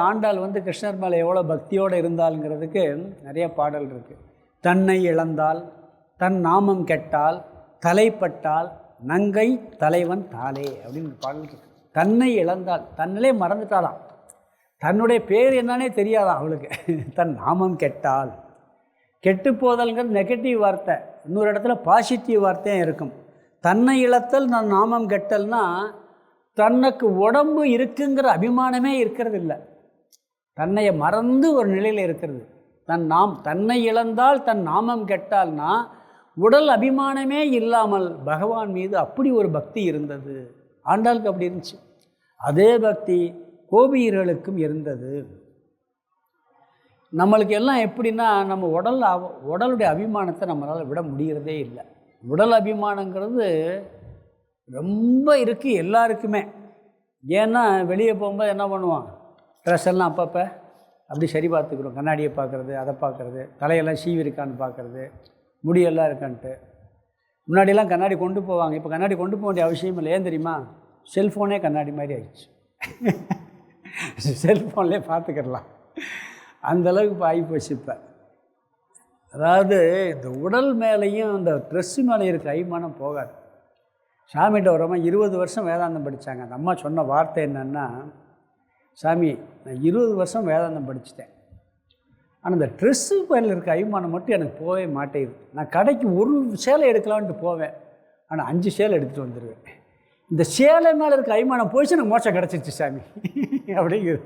Speaker 1: ஆண்டாள் கிருஷ்ணர் மேலே எவ்வளோ பக்தியோடு இருந்தாளுங்கிறதுக்கு நிறைய பாடல் இருக்குது. தன்னை இழந்தால், தன் நாமம் கெட்டால், தலைப்பட்டால், நங்கை தலைவன் தாளே அப்படின்னு பாடல் இருக்குது. தன்னை இழந்தால், தன்னிலே மறந்துட்டாளாம், தன்னுடைய பேர் என்னன்னே தெரியாதான் அவளுக்கு. தன் நாமம் கெட்டால், கெட்டு போதல்ங்கிறது நெகட்டிவ் வார்த்தை. இன்னொரு இடத்துல பாசிட்டிவ் வார்த்தையும் இருக்கும். தன்னை இழத்தல், நான் நாமம் கெட்டல்னா தனக்கு உடம்பு இருக்குங்கிற அபிமானமே இருக்கிறது இல்லை, தன்னையை மறந்து ஒரு நிலையில் இருக்கிறது. தன்னை இழந்தால் தன் நாமம் கெட்டால்னா உடல் அபிமானமே இல்லாமல் பகவான் மீது அப்படி ஒரு பக்தி இருந்தது. ஆண்டாளுக்கு அப்படி இருந்துச்சு. அதே பக்தி கோபியர்களுக்கும் இருந்தது. நம்மளுக்கு எல்லாம் எப்படின்னா, நம்ம உடலுடைய அபிமானத்தை நம்மளால் விட முடிகிறதே இல்லை. உடல் அபிமானங்கிறது ரொம்ப இருக்குது எல்லாருக்குமே. ஏன்னா வெளியே போகும்போது என்ன பண்ணுவான், ட்ரெஸ் எல்லாம் அப்பப்போ அப்படி சரி பார்த்துக்கிறோம். கண்ணாடியை பார்க்குறது, அதை பார்க்குறது, தலையெல்லாம் சீவி இருக்கான்னு பார்க்குறது, முடியெல்லாம் இருக்கான்ட்டு. முன்னாடியெல்லாம் கண்ணாடி கொண்டு போவாங்க, இப்போ கண்ணாடி கொண்டு போக வேண்டிய அவசியம் இல்லை. ஏன் தெரியுமா? செல்ஃபோனே கண்ணாடி மாதிரி ஆயிடுச்சு. செல்ஃபோன்லேயே பார்த்துக்கிடலாம், அந்தளவுக்கு இப்போ ஆகிப்போச்சு. இப்போ அதாவது இந்த உடல் மேலேயும் இந்த ட்ரெஸ்ஸு மேலே இருக்க அய்மானம் போகாது. சாமிகிட்ட வரமா 20 வருஷம் வேதாந்தம் படித்தாங்க. அந்த அம்மா சொன்ன வார்த்தை என்னென்னா, சாமி நான் 20 வருஷம் வேதாந்தம் படிச்சுட்டேன், ஆனால் இந்த ட்ரெஸ்ஸு மேலே இருக்க அய்மானம் மட்டும் எனக்கு போகவே மாட்டேங்குது. நான் கடைக்கு ஒரு சேலை எடுக்கலான்ட்டு போவேன், ஆனால் 5 சேலை எடுத்துகிட்டு வந்துடுவேன். இந்த சேலை மேலே இருக்க அய்மானம் போயிடுச்சு, எனக்கு மோட்சம் கிடச்சிருச்சு சாமி அப்படிங்குது.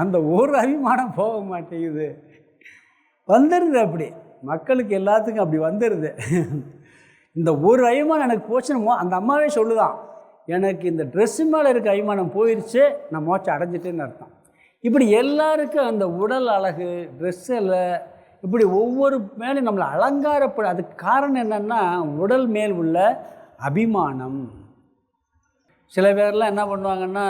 Speaker 1: அந்த ஒரு அபிமானம் போக மாட்டேங்குது, வந்துடுது. அப்படி மக்களுக்கு எல்லாத்துக்கும் அப்படி வந்துடுது. இந்த ஒரு அய்மானம் எனக்கு போச்சுன்னு அந்த அம்மாவே சொல்லுதான், எனக்கு இந்த ட்ரெஸ்ஸு மேலே இருக்க அய்மானம் போயிடுச்சு, நான் மோட்சம் அடைஞ்சிட்டேன்னு அர்த்தம். இப்படி எல்லாருக்கும் அந்த உடல் அழகு, ட்ரெஸ்ஸில் இப்படி ஒவ்வொரு மேலும் நம்மளை அலங்காரப்பட, அதுக்கு காரணம் என்னென்னா உடல் மேல் உள்ள அபிமானம். சில பேர்லாம் என்ன பண்ணுவாங்கன்னா,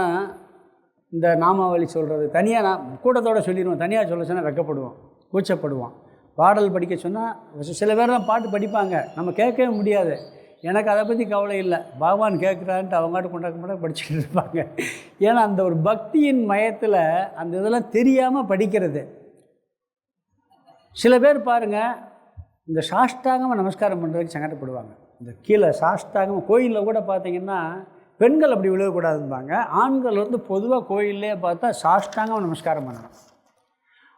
Speaker 1: இந்த நாமாவளி சொல்கிறது தனியாக நான் கூட்டத்தோடு சொல்லிடுவோம், தனியாக சொல்ல சொன்னால் வெக்கப்படுவோம், கூச்சப்படுவான். பாடல் படிக்க சொன்னால் சில பேர்லாம் பாட்டு படிப்பாங்க, நம்ம கேட்கவே முடியாது. எனக்கு அதை பற்றி கவலை இல்லை, பகவான் கேட்குறான்ட்டு அவங்ககிட்ட கொண்டாக்க படிச்சுக்கிட்டு இருப்பாங்க. ஏன்னா அந்த ஒரு பக்தியின் மயத்தில் அந்த இதெல்லாம் தெரியாமல் படிக்கிறது. சில பேர் பாருங்கள், இந்த சாஷ்டாங்கமாக நமஸ்காரம் பண்ணுறதுக்கு சங்கடப்படுவாங்க. இந்த கீழே சாஷ்டாங்கமாக கோயிலில் கூட பார்த்திங்கன்னா பெண்கள் அப்படி விழுகக்கூடாதும்பாங்க. ஆண்கள் பொதுவாக கோயிலே பார்த்தா சாஷ்டாங்கமாக நமஸ்காரம் பண்ணணும்.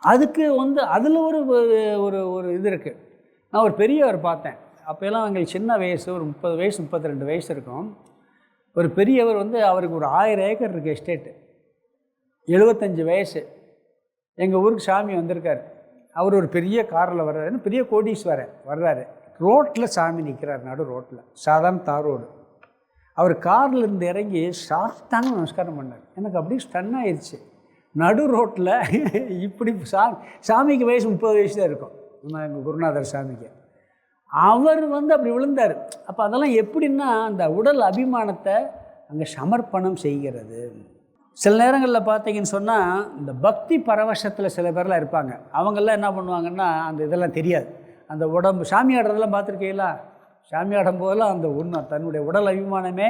Speaker 1: அதுக்கு அதில் ஒரு ஒரு ஒரு இது இருக்குது. நான் ஒரு பெரியவர் பார்த்தேன், அப்போல்லாம் எங்களுக்கு சின்ன வயசு, ஒரு 30 வயசு 32 வயசு இருக்கும். ஒரு பெரியவர் அவருக்கு ஒரு 1000 ஏக்கர் இருக்குது எஸ்டேட்டு, 75 வயசு. எங்கள் ஊருக்கு சாமி வந்திருக்கார். அவர் ஒரு பெரிய காரில் வர்றாரு, பெரிய கோடீஸ்வரர் வர்றாரு. ரோட்டில் சாமி நிற்கிறார், நடு ரோட்டில், சாதாரண தார் ரோடு. அவர் காரில் இருந்து இறங்கி சாஷ்டாங்க நமஸ்காரம் பண்ணார். எனக்கு அப்படியே ஸ்டன் ஆயிடுச்சு. நடு ரோட்டில் இப்படி சாமிக்கு வயசு 30 வயசு தான் இருக்கும், நம்ம எங்கள் குருநாதர் சாமிக்கு. அவர் அப்படி விழுந்தார். அப்போ அதெல்லாம் எப்படின்னா அந்த உடல் அபிமானத்தை அங்கே சமர்ப்பணம் செய்கிறது. சில நேரங்களில் பார்த்தீங்கன்னு சொன்னால் இந்த பக்தி பரவசத்தில் சில பேர்லாம் இருப்பாங்க. அவங்கெல்லாம் என்ன பண்ணுவாங்கன்னா, அந்த இதெல்லாம் தெரியாது. அந்த உடம்பு சாமி ஆடுறதெல்லாம் பார்த்துருக்கீங்களா? சாமி ஆடும் போதெல்லாம் அந்த தன்னுடைய உடல் அபிமானமே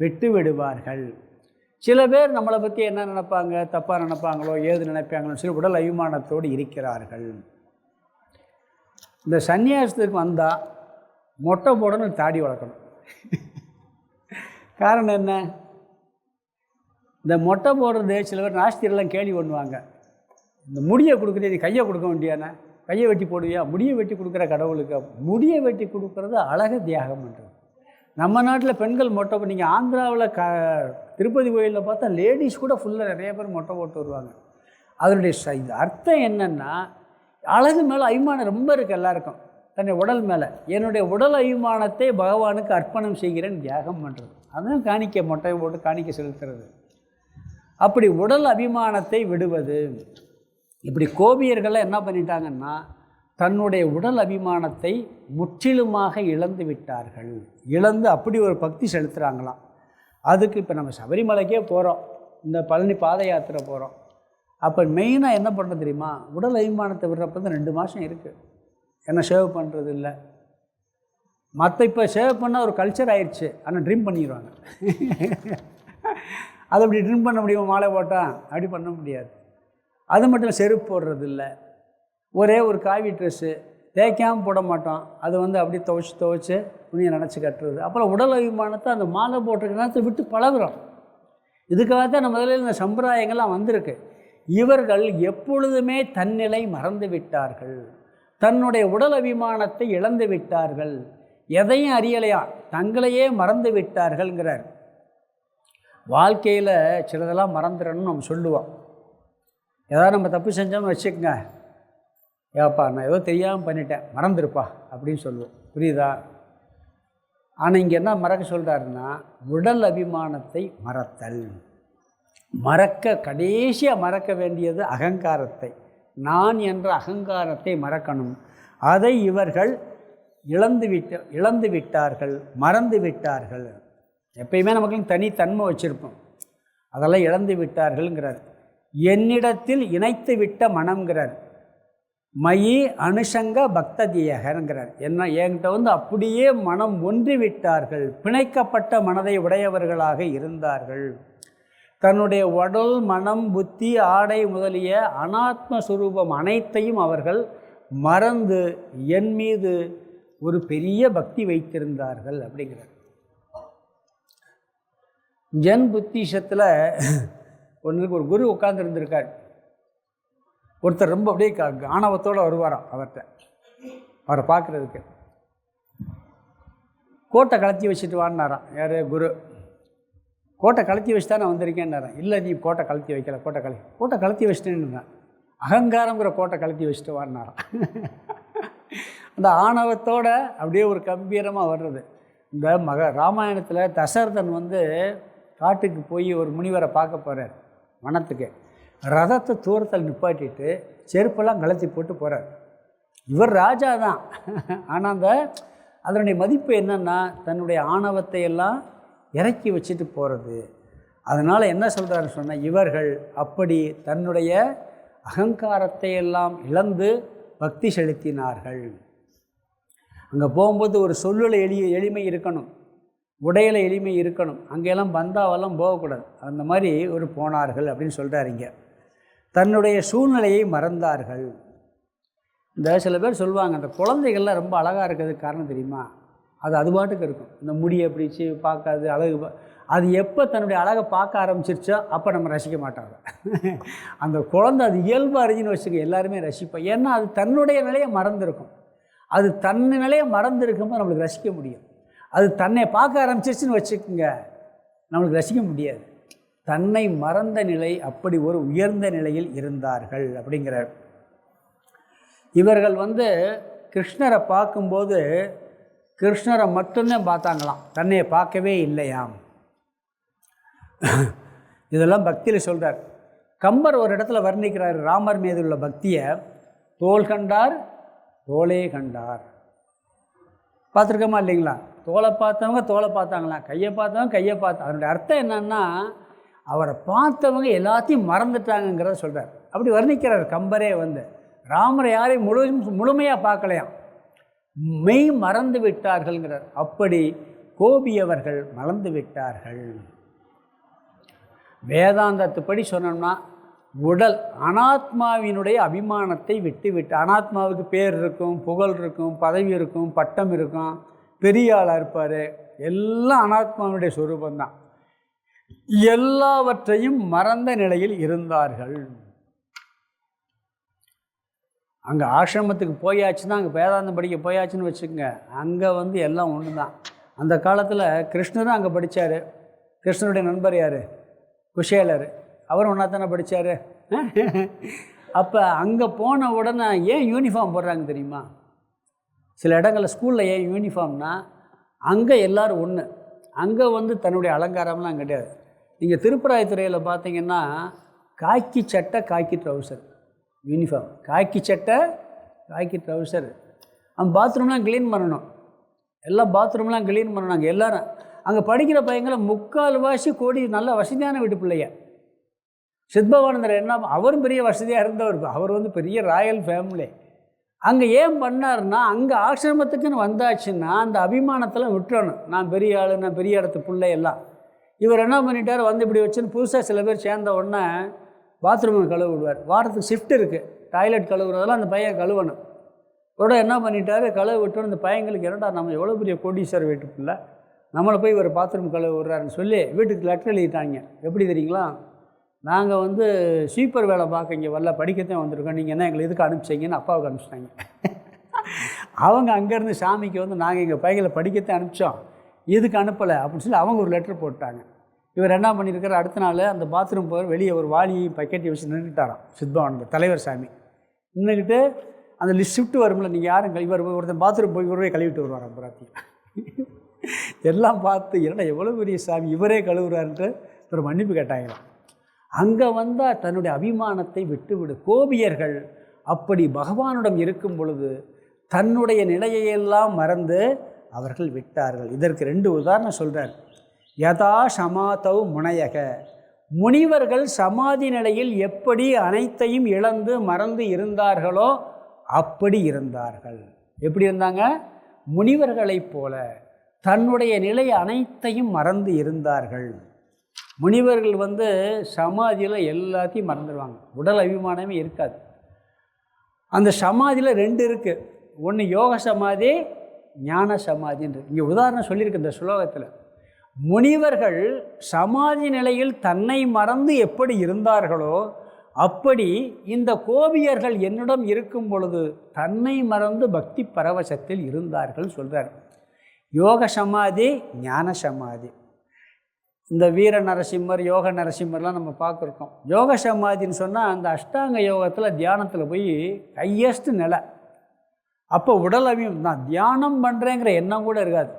Speaker 1: விட்டு விடுவார்கள். சில பேர் நம்மளை பற்றி என்ன நினைப்பாங்க, தப்பாக நினைப்பாங்களோ, ஏது நினைப்பாங்களோ சொல்லி உடல் அபிமானத்தோடு இருக்கிறார்கள். இந்த சன்னியாசத்துக்கு வந்தால் மொட்டை போடணும், தாடி வளர்க்கணும். காரணம் என்ன? இந்த மொட்டை போடுறது சில பேர் நாஸ்திரெல்லாம் கேள்வி பண்ணுவாங்க. இந்த முடியை கொடுக்குறது கையை கொடுக்க வேண்டியானே, கையை வெட்டி போடுவியா? முடியை வெட்டி கொடுக்குற கடவுளுக்கு. முடியை வெட்டி கொடுக்குறது அழக தியாகம் பண்ணுறது. நம்ம நாட்டில் பெண்கள் மொட்டை, நீங்கள் ஆந்திராவில் திருப்பதி கோயிலில் பார்த்தா லேடிஸ் கூட ஃபுல்லாக நிறைய பேர் மொட்டை போட்டு வருவாங்க. அதனுடைய இது அர்த்தம் என்னென்னா, அழகு மேலே அபிமானம் ரொம்ப இருக்குது எல்லாருக்கும், தன்னுடைய உடல் மேலே. என்னுடைய உடல் அபிமானத்தை பகவானுக்கு அர்ப்பணம் செய்கிறேன், தியாகம் பண்ணுறது. அதுதான் காணிக்கை, மொட்டை போட்டு காணிக்கை செலுத்துறது. அப்படி உடல் அபிமானத்தை விடுவது. இப்படி கோபியர்கள்லாம் என்ன பண்ணிட்டாங்கன்னா, தன்னுடைய உடல் அபிமானத்தை முற்றிலுமாக இழந்து விட்டார்கள். இழந்து அப்படி ஒரு பக்தி செலுத்துகிறாங்களாம். அதுக்கு இப்போ நம்ம சபரிமலைக்கே போகிறோம், இந்த பழனி பாத யாத்திரை போகிறோம். அப்போ மெயினாக என்ன பண்ணுறது தெரியுமா? உடல் அபிமானத்தை விடுறப்ப தான் 2 மாதம் இருக்குது, என்ன சேவ் பண்ணுறது இல்லை. மற்ற இப்போ சேவ் பண்ணால் ஒரு கல்ச்சர் ஆயிடுச்சு, ஆனால் ட்ரிம் பண்ணிடுவாங்க. அதை அப்படி ட்ரிம் பண்ண முடியுமா? மாலை போட்டால் அப்படி பண்ண முடியாது. அது மட்டும் செருப்பு போடுறது இல்லை, ஒரே ஒரு காவி ட்ரெஸ்ஸு தேய்க்காமல் போட மாட்டோம். அது அப்படி துவைச்சி துணியை நினச்சி கட்டுறது. அப்புறம் உடல் அபிமானத்தை அந்த மாலை போட்டிருக்க நேரத்தை விட்டு பழகுறோம். இதுக்காக தான் நம்ம முதலில் இந்த சம்பிரதாயங்கள்லாம் வந்திருக்கு. இவர்கள் எப்பொழுதுமே தன்னிலை மறந்து விட்டார்கள், தன்னுடைய உடல் அபிமானத்தை இழந்து விட்டார்கள், எதையும் அறியலையா, தங்களையே மறந்து விட்டார்கள்ங்கிறார். வாழ்க்கையில் சிலதெல்லாம் மறந்துடணும்னு நம்ம சொல்லுவோம். ஏதாவது நம்ம தப்பு செஞ்சோம்னு வச்சுக்கோங்க, ஏப்பா நான் ஏதோ தெரியாமல் பண்ணிட்டேன், மறந்துருப்பா அப்படின்னு சொல்லுவோம், புரியுதா? ஆனால் இங்கே என்ன மறக்க சொல்கிறாருன்னா, உடல் அபிமானத்தை மறத்தல். கடைசியாக மறக்க வேண்டியது அகங்காரத்தை, நான் என்ற அகங்காரத்தை மறக்கணும். அதை இவர்கள் இழந்து விட்டார்கள், மறந்து விட்டார்கள். எப்பயுமே நமக்கு தனித்தன்மை வச்சுருப்போம், அதெல்லாம் இழந்து விட்டார்கள்ங்கிறார். என்னிடத்தில் இணைத்து விட்ட மனம்ங்கிறார். மயி அனுஷங்க பக்ததியகங்கிறார். என்ன என்கிட்ட வந்து அப்படியே மனம் ஒன்றி விட்டார்கள், பிணைக்கப்பட்ட மனதை உடையவர்களாக இருந்தார்கள். தன்னுடைய உடல், மனம், புத்தி, ஆடை முதலிய அனாத்ம சுரூபம் அனைத்தையும் அவர்கள் மறந்து என் மீது ஒரு பெரிய பக்தி வைத்திருந்தார்கள் அப்படிங்கிறார். ஜன் புத்திஷத்தில் ஒன்றுக்கு ஒரு குரு உட்கார்ந்துருந்துருக்கார். ஒருத்தர் ரொம்ப அப்படியே ஆணவத்தோடு வருவாராம் அவர்கிட்ட, அவரை பார்க்குறதுக்கு. கோட்டை கலத்தி வச்சுட்டு வான்னாராம். யார்? குரு. கோட்டை கலத்தி வச்சு தான் நான் வந்திருக்கேன்னாரான். இல்லை, நீ கோட்டை கலத்தி வைக்கல, கோட்டை கலத்தி வச்சுட்டேன்னு. அகங்காரங்கிற கோட்டை கலத்தி வச்சுட்டு வான்னாரான். அந்த ஆணவத்தோடு அப்படியே ஒரு கம்பீரமாக வர்றது. இந்த ராமாயணத்தில் தசரதன் வந்து காட்டுக்கு போய் ஒரு முனிவரை பார்க்க போகிறார். வனத்துக்கு ரதத்தை தூரத்தில் நிப்பாட்டிட்டு செருப்பெல்லாம் கலத்தி போட்டு போகிறார். இவர் ராஜா தான். ஆனால் அதனுடைய மதிப்பு என்னென்னா தன்னுடைய ஆணவத்தை எல்லாம் இறக்கி வச்சுட்டு போகிறது. அதனால் என்ன சொல்கிறாருன்னு சொன்னால், இவர்கள் அப்படி தன்னுடைய அகங்காரத்தை எல்லாம் இழந்து பக்தி செலுத்தினார்கள். அங்கே போகும்போது ஒரு சொல்லில் எளிமை இருக்கணும், உடையில் எளிமை இருக்கணும். அங்கெல்லாம் பந்தாவெல்லாம் போகக்கூடாது. அந்த மாதிரி ஒரு போனார்கள் அப்படின்னு சொல்கிறாருங்க. தன்னுடைய சூழ்நிலையை மறந்தார்கள். இந்த சில பேர் சொல்லுவாங்க, அந்த குழந்தைகள்லாம் ரொம்ப அழகாக இருக்கிறதுக்கு காரணம் தெரியுமா? அது பாட்டுக்கு இருக்கும். இந்த முடியை பிடிச்சி பார்க்காது, அழகு அது எப்போ தன்னுடைய அழகை பார்க்க ஆரம்பிச்சிருச்சோ அப்போ நம்ம ரசிக்க மாட்டாங்க. அந்த குழந்தை அது இயல்பாக இருந்துன்னு வச்சுக்க எல்லாருமே ரசிப்போம். ஏன்னா அது தன்னுடைய நிலையை மறந்துருக்கும். அது தன் நிலையை மறந்துருக்கும்போது நம்மளுக்கு ரசிக்க முடியும். அது தன்னை பார்க்க ஆரம்பிச்சிருச்சுன்னு வச்சுக்கோங்க, நம்மளுக்கு ரசிக்க முடியாது. தன்னை மறந்த நிலை, அப்படி ஒரு உயர்ந்த நிலையில் இருந்தார்கள் அப்படிங்கிறார். இவர்கள் வந்து கிருஷ்ணரை பார்க்கும்போது கிருஷ்ணரை மட்டும்தான் பார்த்தாங்களாம், தன்னை பார்க்கவே இல்லையாம். இதெல்லாம் பக்தியில் சொல்கிறார். கம்பர் ஒரு இடத்துல வர்ணிக்கிறார் ராமர் மீது உள்ள பக்தியை. தோள் கண்டார் தோளே கண்டார். பார்த்துருக்கோமா இல்லைங்களா? தோளை பார்த்தவங்க தோளை பார்த்தாங்களாம், கையை பார்த்தவங்க கையை பார்த்தா. அதனுடைய அர்த்தம் என்னன்னா, அவரை பார்த்தவங்க எல்லாத்தையும் மறந்துட்டாங்கிறத சொல்கிறார். அப்படி வர்ணிக்கிறார் கம்பரே வந்து. ராமரை யாரையும் முழுமையாக பார்க்கலையாம், மெய் மறந்து விட்டார்கள்ங்கிறார். அப்படி கோபியவர்கள் மறந்து விட்டார்கள். வேதாந்தத்துப்படி சொன்னோம்னா, உடல் அனாத்மாவினுடைய அபிமானத்தை விட்டு அனாத்மாவுக்கு பேர் இருக்கும், புகழ் இருக்கும், பதவி இருக்கும், பட்டம் இருக்கும், பெரிய ஆளாக இருப்பார், எல்லாம் அனாத்மாவினுடைய சொரூபந்தான். எல்லாவற்றையும் மறந்த நிலையில் இருந்தார்கள். அங்கே ஆசிரமத்துக்கு போயாச்சுன்னா, அங்கே வேதாந்தம் படிக்க போயாச்சுன்னு வச்சுக்கோங்க, அங்கே வந்து எல்லாம் ஒன்று தான். அந்த காலத்தில் கிருஷ்ணரும் அங்கே படித்தார். கிருஷ்ணருடைய நண்பர் யார்? குஷேலர். அவரும் ஒன்றா தானே படித்தார். அப்போ அங்கே போன உடனே ஏன் யூனிஃபார்ம் போடுறாங்க தெரியுமா? சில இடங்களில் ஸ்கூலில் ஏன் யூனிஃபார்ம்னா, அங்கே எல்லோரும் ஒன்று. அங்கே வந்து தன்னுடைய அலங்காரம்லாம் கிடையாது. நீங்கள் திருப்பராயத்துறையில் பார்த்தீங்கன்னா காக்கி சட்டை காக்கி ட்ரௌசர் யூனிஃபார்ம், காக்கி சட்டை காக்கி ட்ரௌசர். அந்த பாத்ரூம்லாம் க்ளீன் பண்ணணும், எல்லாம் பாத்ரூம்லாம் க்ளீன் பண்ணணும். அங்கே எல்லோரும் அங்கே படிக்கிற பையங்களை 3/4 கோடி நல்ல வசதியான வீட்டு பிள்ளைய. சித்பவானந்தர் என்ன, அவரும் பெரிய வசதியாக இருந்தவர். அவர் வந்து பெரிய ராயல் ஃபேமிலி. அங்கே ஏன் பண்ணார்னா, அங்கே ஆசிரமத்துக்குன்னு வந்தாச்சுன்னா அந்த அபிமானத்தில் விட்டுறணும். நான் பெரிய ஆள், நான் பெரிய இடத்து பிள்ளை எல்லாம். இவர் என்ன பண்ணிட்டார், வந்து இப்படி வச்சுன்னு புதுசாக சில பேர் சேர்ந்த உடனே பாத்ரூம் கழுவு விடுவார். வாரத்துக்கு ஷிஃப்ட் இருக்குது, டாய்லெட் கழுவுறதெல்லாம் அந்த பையன் கழுவணும். இதோட என்ன பண்ணிட்டார், கழுவு விட்டோன்னு இந்த பையங்களுக்கு என்னடா நம்ம எவ்வளோ பெரிய கோடீஸ்வரர் வீட்டு பிள்ளை, நம்மளை போய் ஒரு பாத்ரூம் கழுவு விடுறாருன்னு சொல்லி வீட்டுக்கு லெட்டர் எழுதிட்டாங்க. எப்படி தெரியுங்களா? நாங்கள் வந்து ஸ்வீப்பர் வேலை பார்க்க இங்கே வரல, படிக்கத்தான் வந்திருக்கோம், நீங்கள் என்ன எங்களை இதுக்கு அனுப்பிச்சிங்கன்னு அப்பாவுக்கு அனுப்பிச்சிட்டாங்க. அவங்க அங்கேருந்து சாமிக்கு வந்து நாங்கள் எங்கள் பையங்களை படிக்கத்தான் அனுப்பிச்சோம், இதுக்கு அனுப்பலை அப்படின்னு சொல்லி அவங்க ஒரு லெட்டர் போட்டாங்க. இவர் என்ன பண்ணியிருக்கார், அடுத்த நாள் அந்த பாத்ரூம் போய் வெளியே ஒரு வாளியை பக்கெட்டி வச்சு நின்றுட்டாராம் சித்பவானந்தர் தலைவர் சாமி. நின்றுக்கிட்டு அந்த ஷிஃப்ட் வரும்ல, நீங்கள் யாரும் இவர் ஒருத்தன் பாத்ரூம் போய் ஒருவே கழுவிட்டு வருவாராம் பிராத்தியம். எல்லாம் பார்த்து என்னடா எவ்வளோ பெரிய சாமி இவரே கழுவுறாருன்ட்டு ஒரு மன்னிப்பு கேட்டாங்களாம். அங்கே வந்தால் தன்னுடைய அபிமானத்தை விட்டுவிடு. கோபியர்கள் அப்படி பகவானிடம் இருக்கும் பொழுது தன்னுடைய நிலையையெல்லாம் மறந்து அவர்கள் விட்டார்கள். இதற்கு 2 உதாரணம் சொல்கிறார். யதா சமாதவ் முனையக, முனிவர்கள் சமாதி நிலையில் எப்படி அனைத்தையும் இழந்து மறந்து இருந்தார்களோ அப்படி இருந்தார்கள். எப்படி இருந்தாங்க? முனிவர்களைப் போல தன்னுடைய நிலை அனைத்தையும் மறந்து இருந்தார்கள். முனிவர்கள் சமாதியில் எல்லாத்தையும் மறந்துடுவாங்க, உடல் அபிமானமே இருக்காது. அந்த சமாதியில் 2 இருக்குது. ஒன்று யோக சமாதி, ஞான சமாதின்னு. இங்கே உதாரணம் சொல்லியிருக்கு இந்த ஸ்லோகத்தில். முனிவர்கள் சமாதி நிலையில் தன்னை மறந்து எப்படி இருந்தார்களோ அப்படி இந்த கோபியர்கள் என்னிடம் இருக்கும் பொழுது தன்னை மறந்து பக்தி பரவசத்தில் இருந்தார்கள் சொல்கிறார். யோக சமாதி, ஞான சமாதி. இந்த வீர நரசிம்மர், யோக நரசிம்மர்லாம் நம்ம பார்க்குறோம். யோக சமாதின்னு சொன்னால் அந்த அஷ்டாங்க யோகத்தில் தியானத்தில் போய் ஹையஸ்ட் நிலை. அப்போ உடல் நான் தியானம் பண்ணுறேங்கிற எண்ணம் கூட இருக்காது.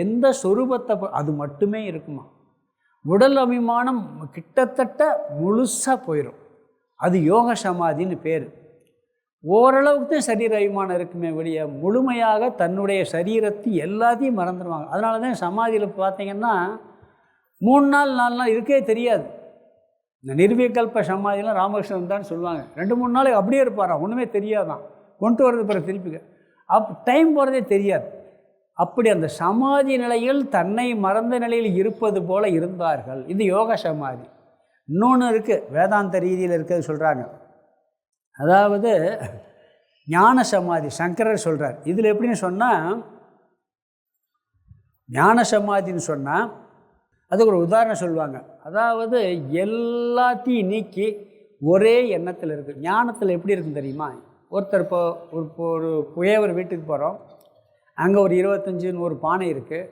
Speaker 1: எந்த சொரூபத்தை அது மட்டுமே இருக்குமா. உடல் அபிமானம் கிட்டத்தட்ட முழுசாக போயிடும். அது யோக சமாதின்னு பேர். ஓரளவுக்கு தான் சரீர அபிமானம் இருக்குமே வெளியே முழுமையாக தன்னுடைய சரீரத்தை எல்லாத்தையும் மறந்துடுவாங்க. அதனால தான் சமாதியில் பார்த்திங்கன்னா 3 நாள் 4 நாள் இருக்கே தெரியாது. இந்த நிர்விகல்ப சமாதியெலாம் ராமகிருஷ்ணன் தான் சொல்லுவாங்க. 2-3 நாளைக்கு அப்படியே இருப்பாராம், ஒன்றுமே தெரியாதான். கொண்டு வரது பிறகு திருப்பி டைம் போகிறதே தெரியாது. அப்படி அந்த சமாதி நிலையில் தன்னை மறந்த நிலையில் இருப்பது போல இருந்தார்கள். இது யோக சமாதி. இன்னொன்று இருக்குது, வேதாந்த ரீதியில் இருக்கிறது சொல்கிறாங்க. அதாவது ஞான சமாதி சங்கரர் சொல்கிறார். இதில் எப்படின்னு சொன்னால், ஞான சமாதின்னு சொன்னால் அதுக்கு ஒரு உதாரணம் சொல்லுவாங்க. அதாவது எல்லாத்தையும் நீக்கி ஒரே எண்ணத்தில் இருக்குது. ஞானத்தில் எப்படி இருக்குன்னு தெரியுமா? ஒருத்தர் இப்போ ஒரு குயவர் வீட்டுக்கு போகிறோம். அங்கே ஒரு 25-100 பானை இருக்குது.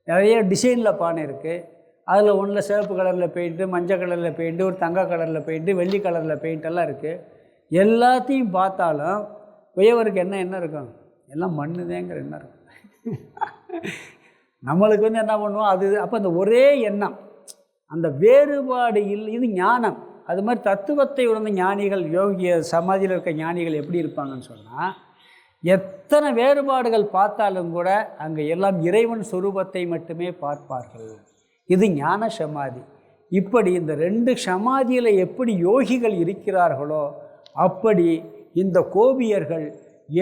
Speaker 1: நிறைய டிசைனில் பானை இருக்குது. அதில் ஒன்றில் சிவப்பு கலரில் பெயிண்ட்டு, மஞ்சள் கலரில் பெயிண்ட்டு, ஒரு தங்க கலரில் பெயிண்ட்டு, வெள்ளி கலரில் பெயிண்டெல்லாம் இருக்குது. எல்லாத்தையும் பார்த்தாலும் குயவருக்கு என்ன இருக்கும்? எல்லாம் மண்ணுதேங்கிற எண்ணம் இருக்கும். நம்மளுக்கு என்ன பண்ணுவோம்? அது அப்போ அந்த ஒரே எண்ணம், அந்த வேறுபாடு இல்லை. இது ஞானம். அது மாதிரி தத்துவத்தை உணர்ந்த ஞானிகள், யோகிய சமாதியில் இருக்க ஞானிகள் எப்படி இருப்பாங்கன்னு சொன்னால், எத்தனை வேறுபாடுகள் பார்த்தாலும் கூட அங்கே எல்லாம் இறைவன் சொரூபத்தை மட்டுமே பார்ப்பார்கள். இது ஞான சமாதி. இப்படி இந்த 2 சமாதியில் எப்படி யோகிகள் இருக்கிறார்களோ அப்படி இந்த கோபியர்கள்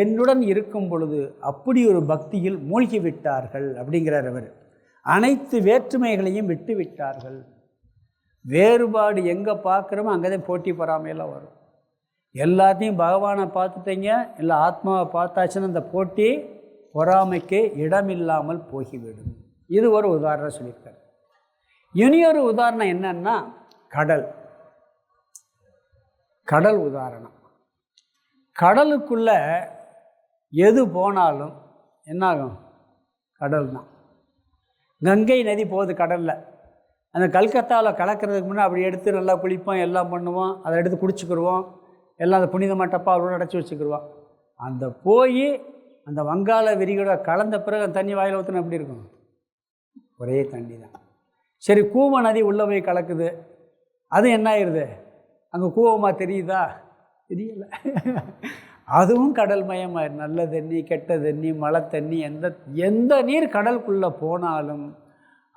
Speaker 1: என்னுடன் இருக்கும் பொழுது அப்படி ஒரு பக்தியில் மூழ்கி விட்டார்கள் அப்படிங்கிறார் அவர். அனைத்து வேற்றுமைகளையும் விட்டு விட்டார்கள். வேறுபாடு எங்கே பார்க்குறோமோ அங்கே தான் போட்டி பொறாமையெல்லாம் வரும். எல்லாத்தையும் பகவானை பார்த்துட்டீங்க, இல்லை ஆத்மாவை பார்த்தாச்சுன்னா அந்த போட்டி பொறாமைக்கு இடமில்லாமல் போகிவிடும். இது ஒரு உதாரணம் சொல்லியிருக்காரு. இனியொரு உதாரணம் என்னன்னா கடல் உதாரணம். கடலுக்குள்ளே எது போனாலும் என்னாகும்? கடல் தான். கங்கை நதி போகுது கடலில். அந்த கல்கத்தாவில் கலக்கிறதுக்கு முன்னே அப்படி எடுத்து நல்லா குளிப்போம், எல்லாம் பண்ணுவோம், அதை எடுத்து குடிச்சுக்கிடுவோம், எல்லாம் அந்த புனிதமாக டப்பாவோடு அடைச்சி வச்சுக்கிடுவோம். அந்த போய் அந்த வங்காள விரிகுடா கலந்த பிறகு அந்த தண்ணி வாயில் ஊற்றினா எப்படி இருக்கும்? ஒரே தண்ணி தான். சரி, கூவ நதி உள்ளே போய் கலக்குது, அது என்ன ஆயிடுது? அங்கே கூவமாக தெரியுதா? தெரியலை. அதுவும் கடல் மயமாயிரு. நல்ல தண்ணி, கெட்ட தண்ணி, மழை தண்ணி, எந்த நீர் கடலுக்குள்ளே போனாலும்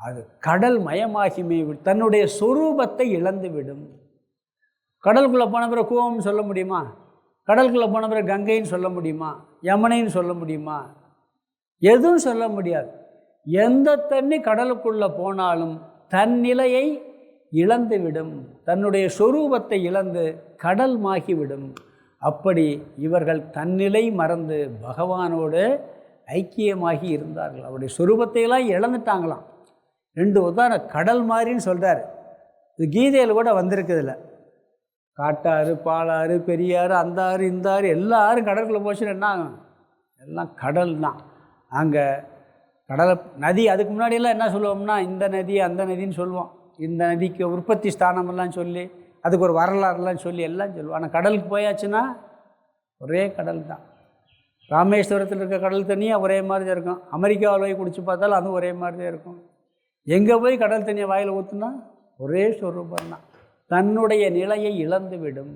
Speaker 1: அது கடல் மயமாகிமே தன்னுடைய சொரூபத்தை இழந்து விடும். கடலுக்குள்ளே போன பிறகு கூவம்னு சொல்ல முடியுமா? கடலுக்குள்ளே போன பிறகு கங்கைன்னு சொல்ல முடியுமா? யமுனைன்னு சொல்ல முடியுமா? எதுவும் சொல்ல முடியாது. எந்த தண்ணி கடலுக்குள்ளே போனாலும் தன் நிலையை இழந்துவிடும், தன்னுடைய சொரூபத்தை இழந்து கடல் மாகிவிடும். அப்படி இவர்கள் தன்னிலை மறந்து பகவானோடு ஐக்கியமாகி இருந்தார்கள். அவருடைய சொரூபத்தையெல்லாம் இழந்துட்டாங்களாம். 2 உதாரணம் கடல் மாதிரின்னு சொல்கிறார். இது கீதையில் கூட வந்திருக்குதுல்ல. காட்டாறு, பாலாறு, பெரியாறு, அந்த ஆறு, இந்த ஆறு எல்லாரும் கடலுக்குள்ளே போச்சுன்னு என்ன ஆகும்? எல்லாம் கடல் தான். அங்கே கடலை நதி அதுக்கு முன்னாடியெல்லாம் என்ன சொல்லுவோம்னா, இந்த நதி அந்த நதின்னு சொல்லுவோம். இந்த நதிக்கு உற்பத்தி ஸ்தானமெல்லாம் சொல்லி அதுக்கு ஒரு வரலாறுலாம் சொல்லி எல்லாம் சொல்லுவோம். ஆனால் கடலுக்கு போயாச்சுன்னா ஒரே கடல் தான். ராமேஸ்வரத்தில் இருக்க கடல் தண்ணியாக ஒரே மாதிரி தான் இருக்கும். அமெரிக்காவில் போய் குடிச்சு பார்த்தாலும் அதுவும் ஒரே மாதிரி தான் இருக்கும். எங்கே போய் கடல் தண்ணியை வாயில் ஊற்றுனா ஒரே சொரூபம் தான். தன்னுடைய நிலையை இழந்து விடும்.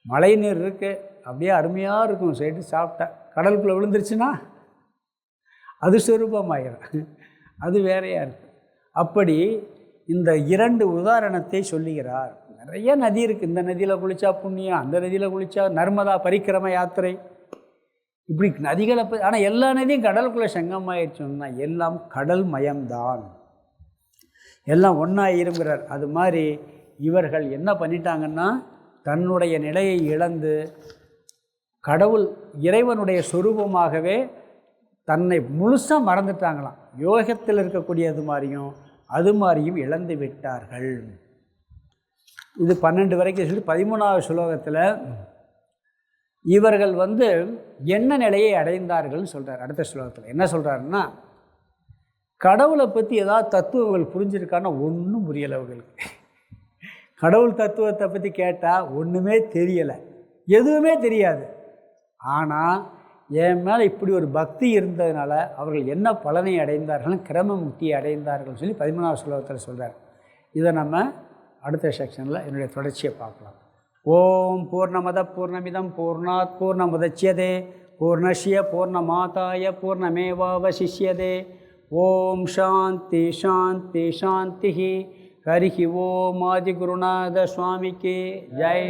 Speaker 1: மழை நீர் இருக்குது, அப்படியே அருமையாக இருக்கும், சைடு சாப்பிட்டா. கடலுக்குள்ளே விழுந்துருச்சுன்னா அது சொரூபமாயிடும், அது வேறையாக இருக்குது. அப்படி இந்த 2 உதாரணத்தை சொல்லுகிறார். நிறைய நதி இருக்குது. இந்த நதியில் குளித்தா புண்ணியம், அந்த நதியில் குளித்தா நர்மதா பரிக்கிரம யாத்திரை, இப்படி நதிகளை ஆனால் எல்லா நதியும் கடலுக்குள்ளே சங்கமாயிடுச்சோன்னா எல்லாம் கடல் மயம்தான், எல்லாம் ஒன்றாயிருங்கிறார். அது மாதிரி இவர்கள் என்ன பண்ணிட்டாங்கன்னா தன்னுடைய நிலையை இழந்து கடவுள் இறைவனுடைய சொரூபமாகவே தன்னை முழுசாக மறந்துட்டாங்களாம். யோகத்தில் இருக்கக்கூடியது மாதிரியும் அது மாதிரியும் இழந்து விட்டார்கள். இது 12 வரைக்கும் சொல்லி 13வது ஸ்லோகத்தில் இவர்கள் என்ன நிலையை அடைந்தார்கள்னு சொல்கிறார். அடுத்த ஸ்லோகத்தில் என்ன சொல்கிறாருன்னா, கடவுளை பற்றி ஏதாவது தத்துவங்கள் புரிஞ்சிருக்கான்னா ஒன்றும் புரியலை அவர்களுக்கு. கடவுள் தத்துவத்தை பற்றி கேட்டால் ஒன்றுமே தெரியலை, எதுவுமே தெரியாது. ஆனால் என் மேலே இப்படி ஒரு பக்தி இருந்ததுனால அவர்கள் என்ன பலனை அடைந்தார்கள், கிரம முக்தியை அடைந்தார்கள் சொல்லி 13வது ஸ்லோகத்தில் சொல்கிறார். இதை நம்ம அடுத்த செக்ஷனில் என்னுடைய தொடர்ச்சியை பார்க்கலாம். ஓம் பூர்ணமத பூர்ணமிதம் பூர்ணாத் பூர்ணமுதச்யதே பூர்ணஸ்ய பூர்ணமாதாய பூர்ணமேவாவசிஷ்யதே. ஓம் சாந்தி சாந்தி சாந்தி. ஹரிஹி ஓம் ஆதிகுருநாத சுவாமிக்கு ஜெய்.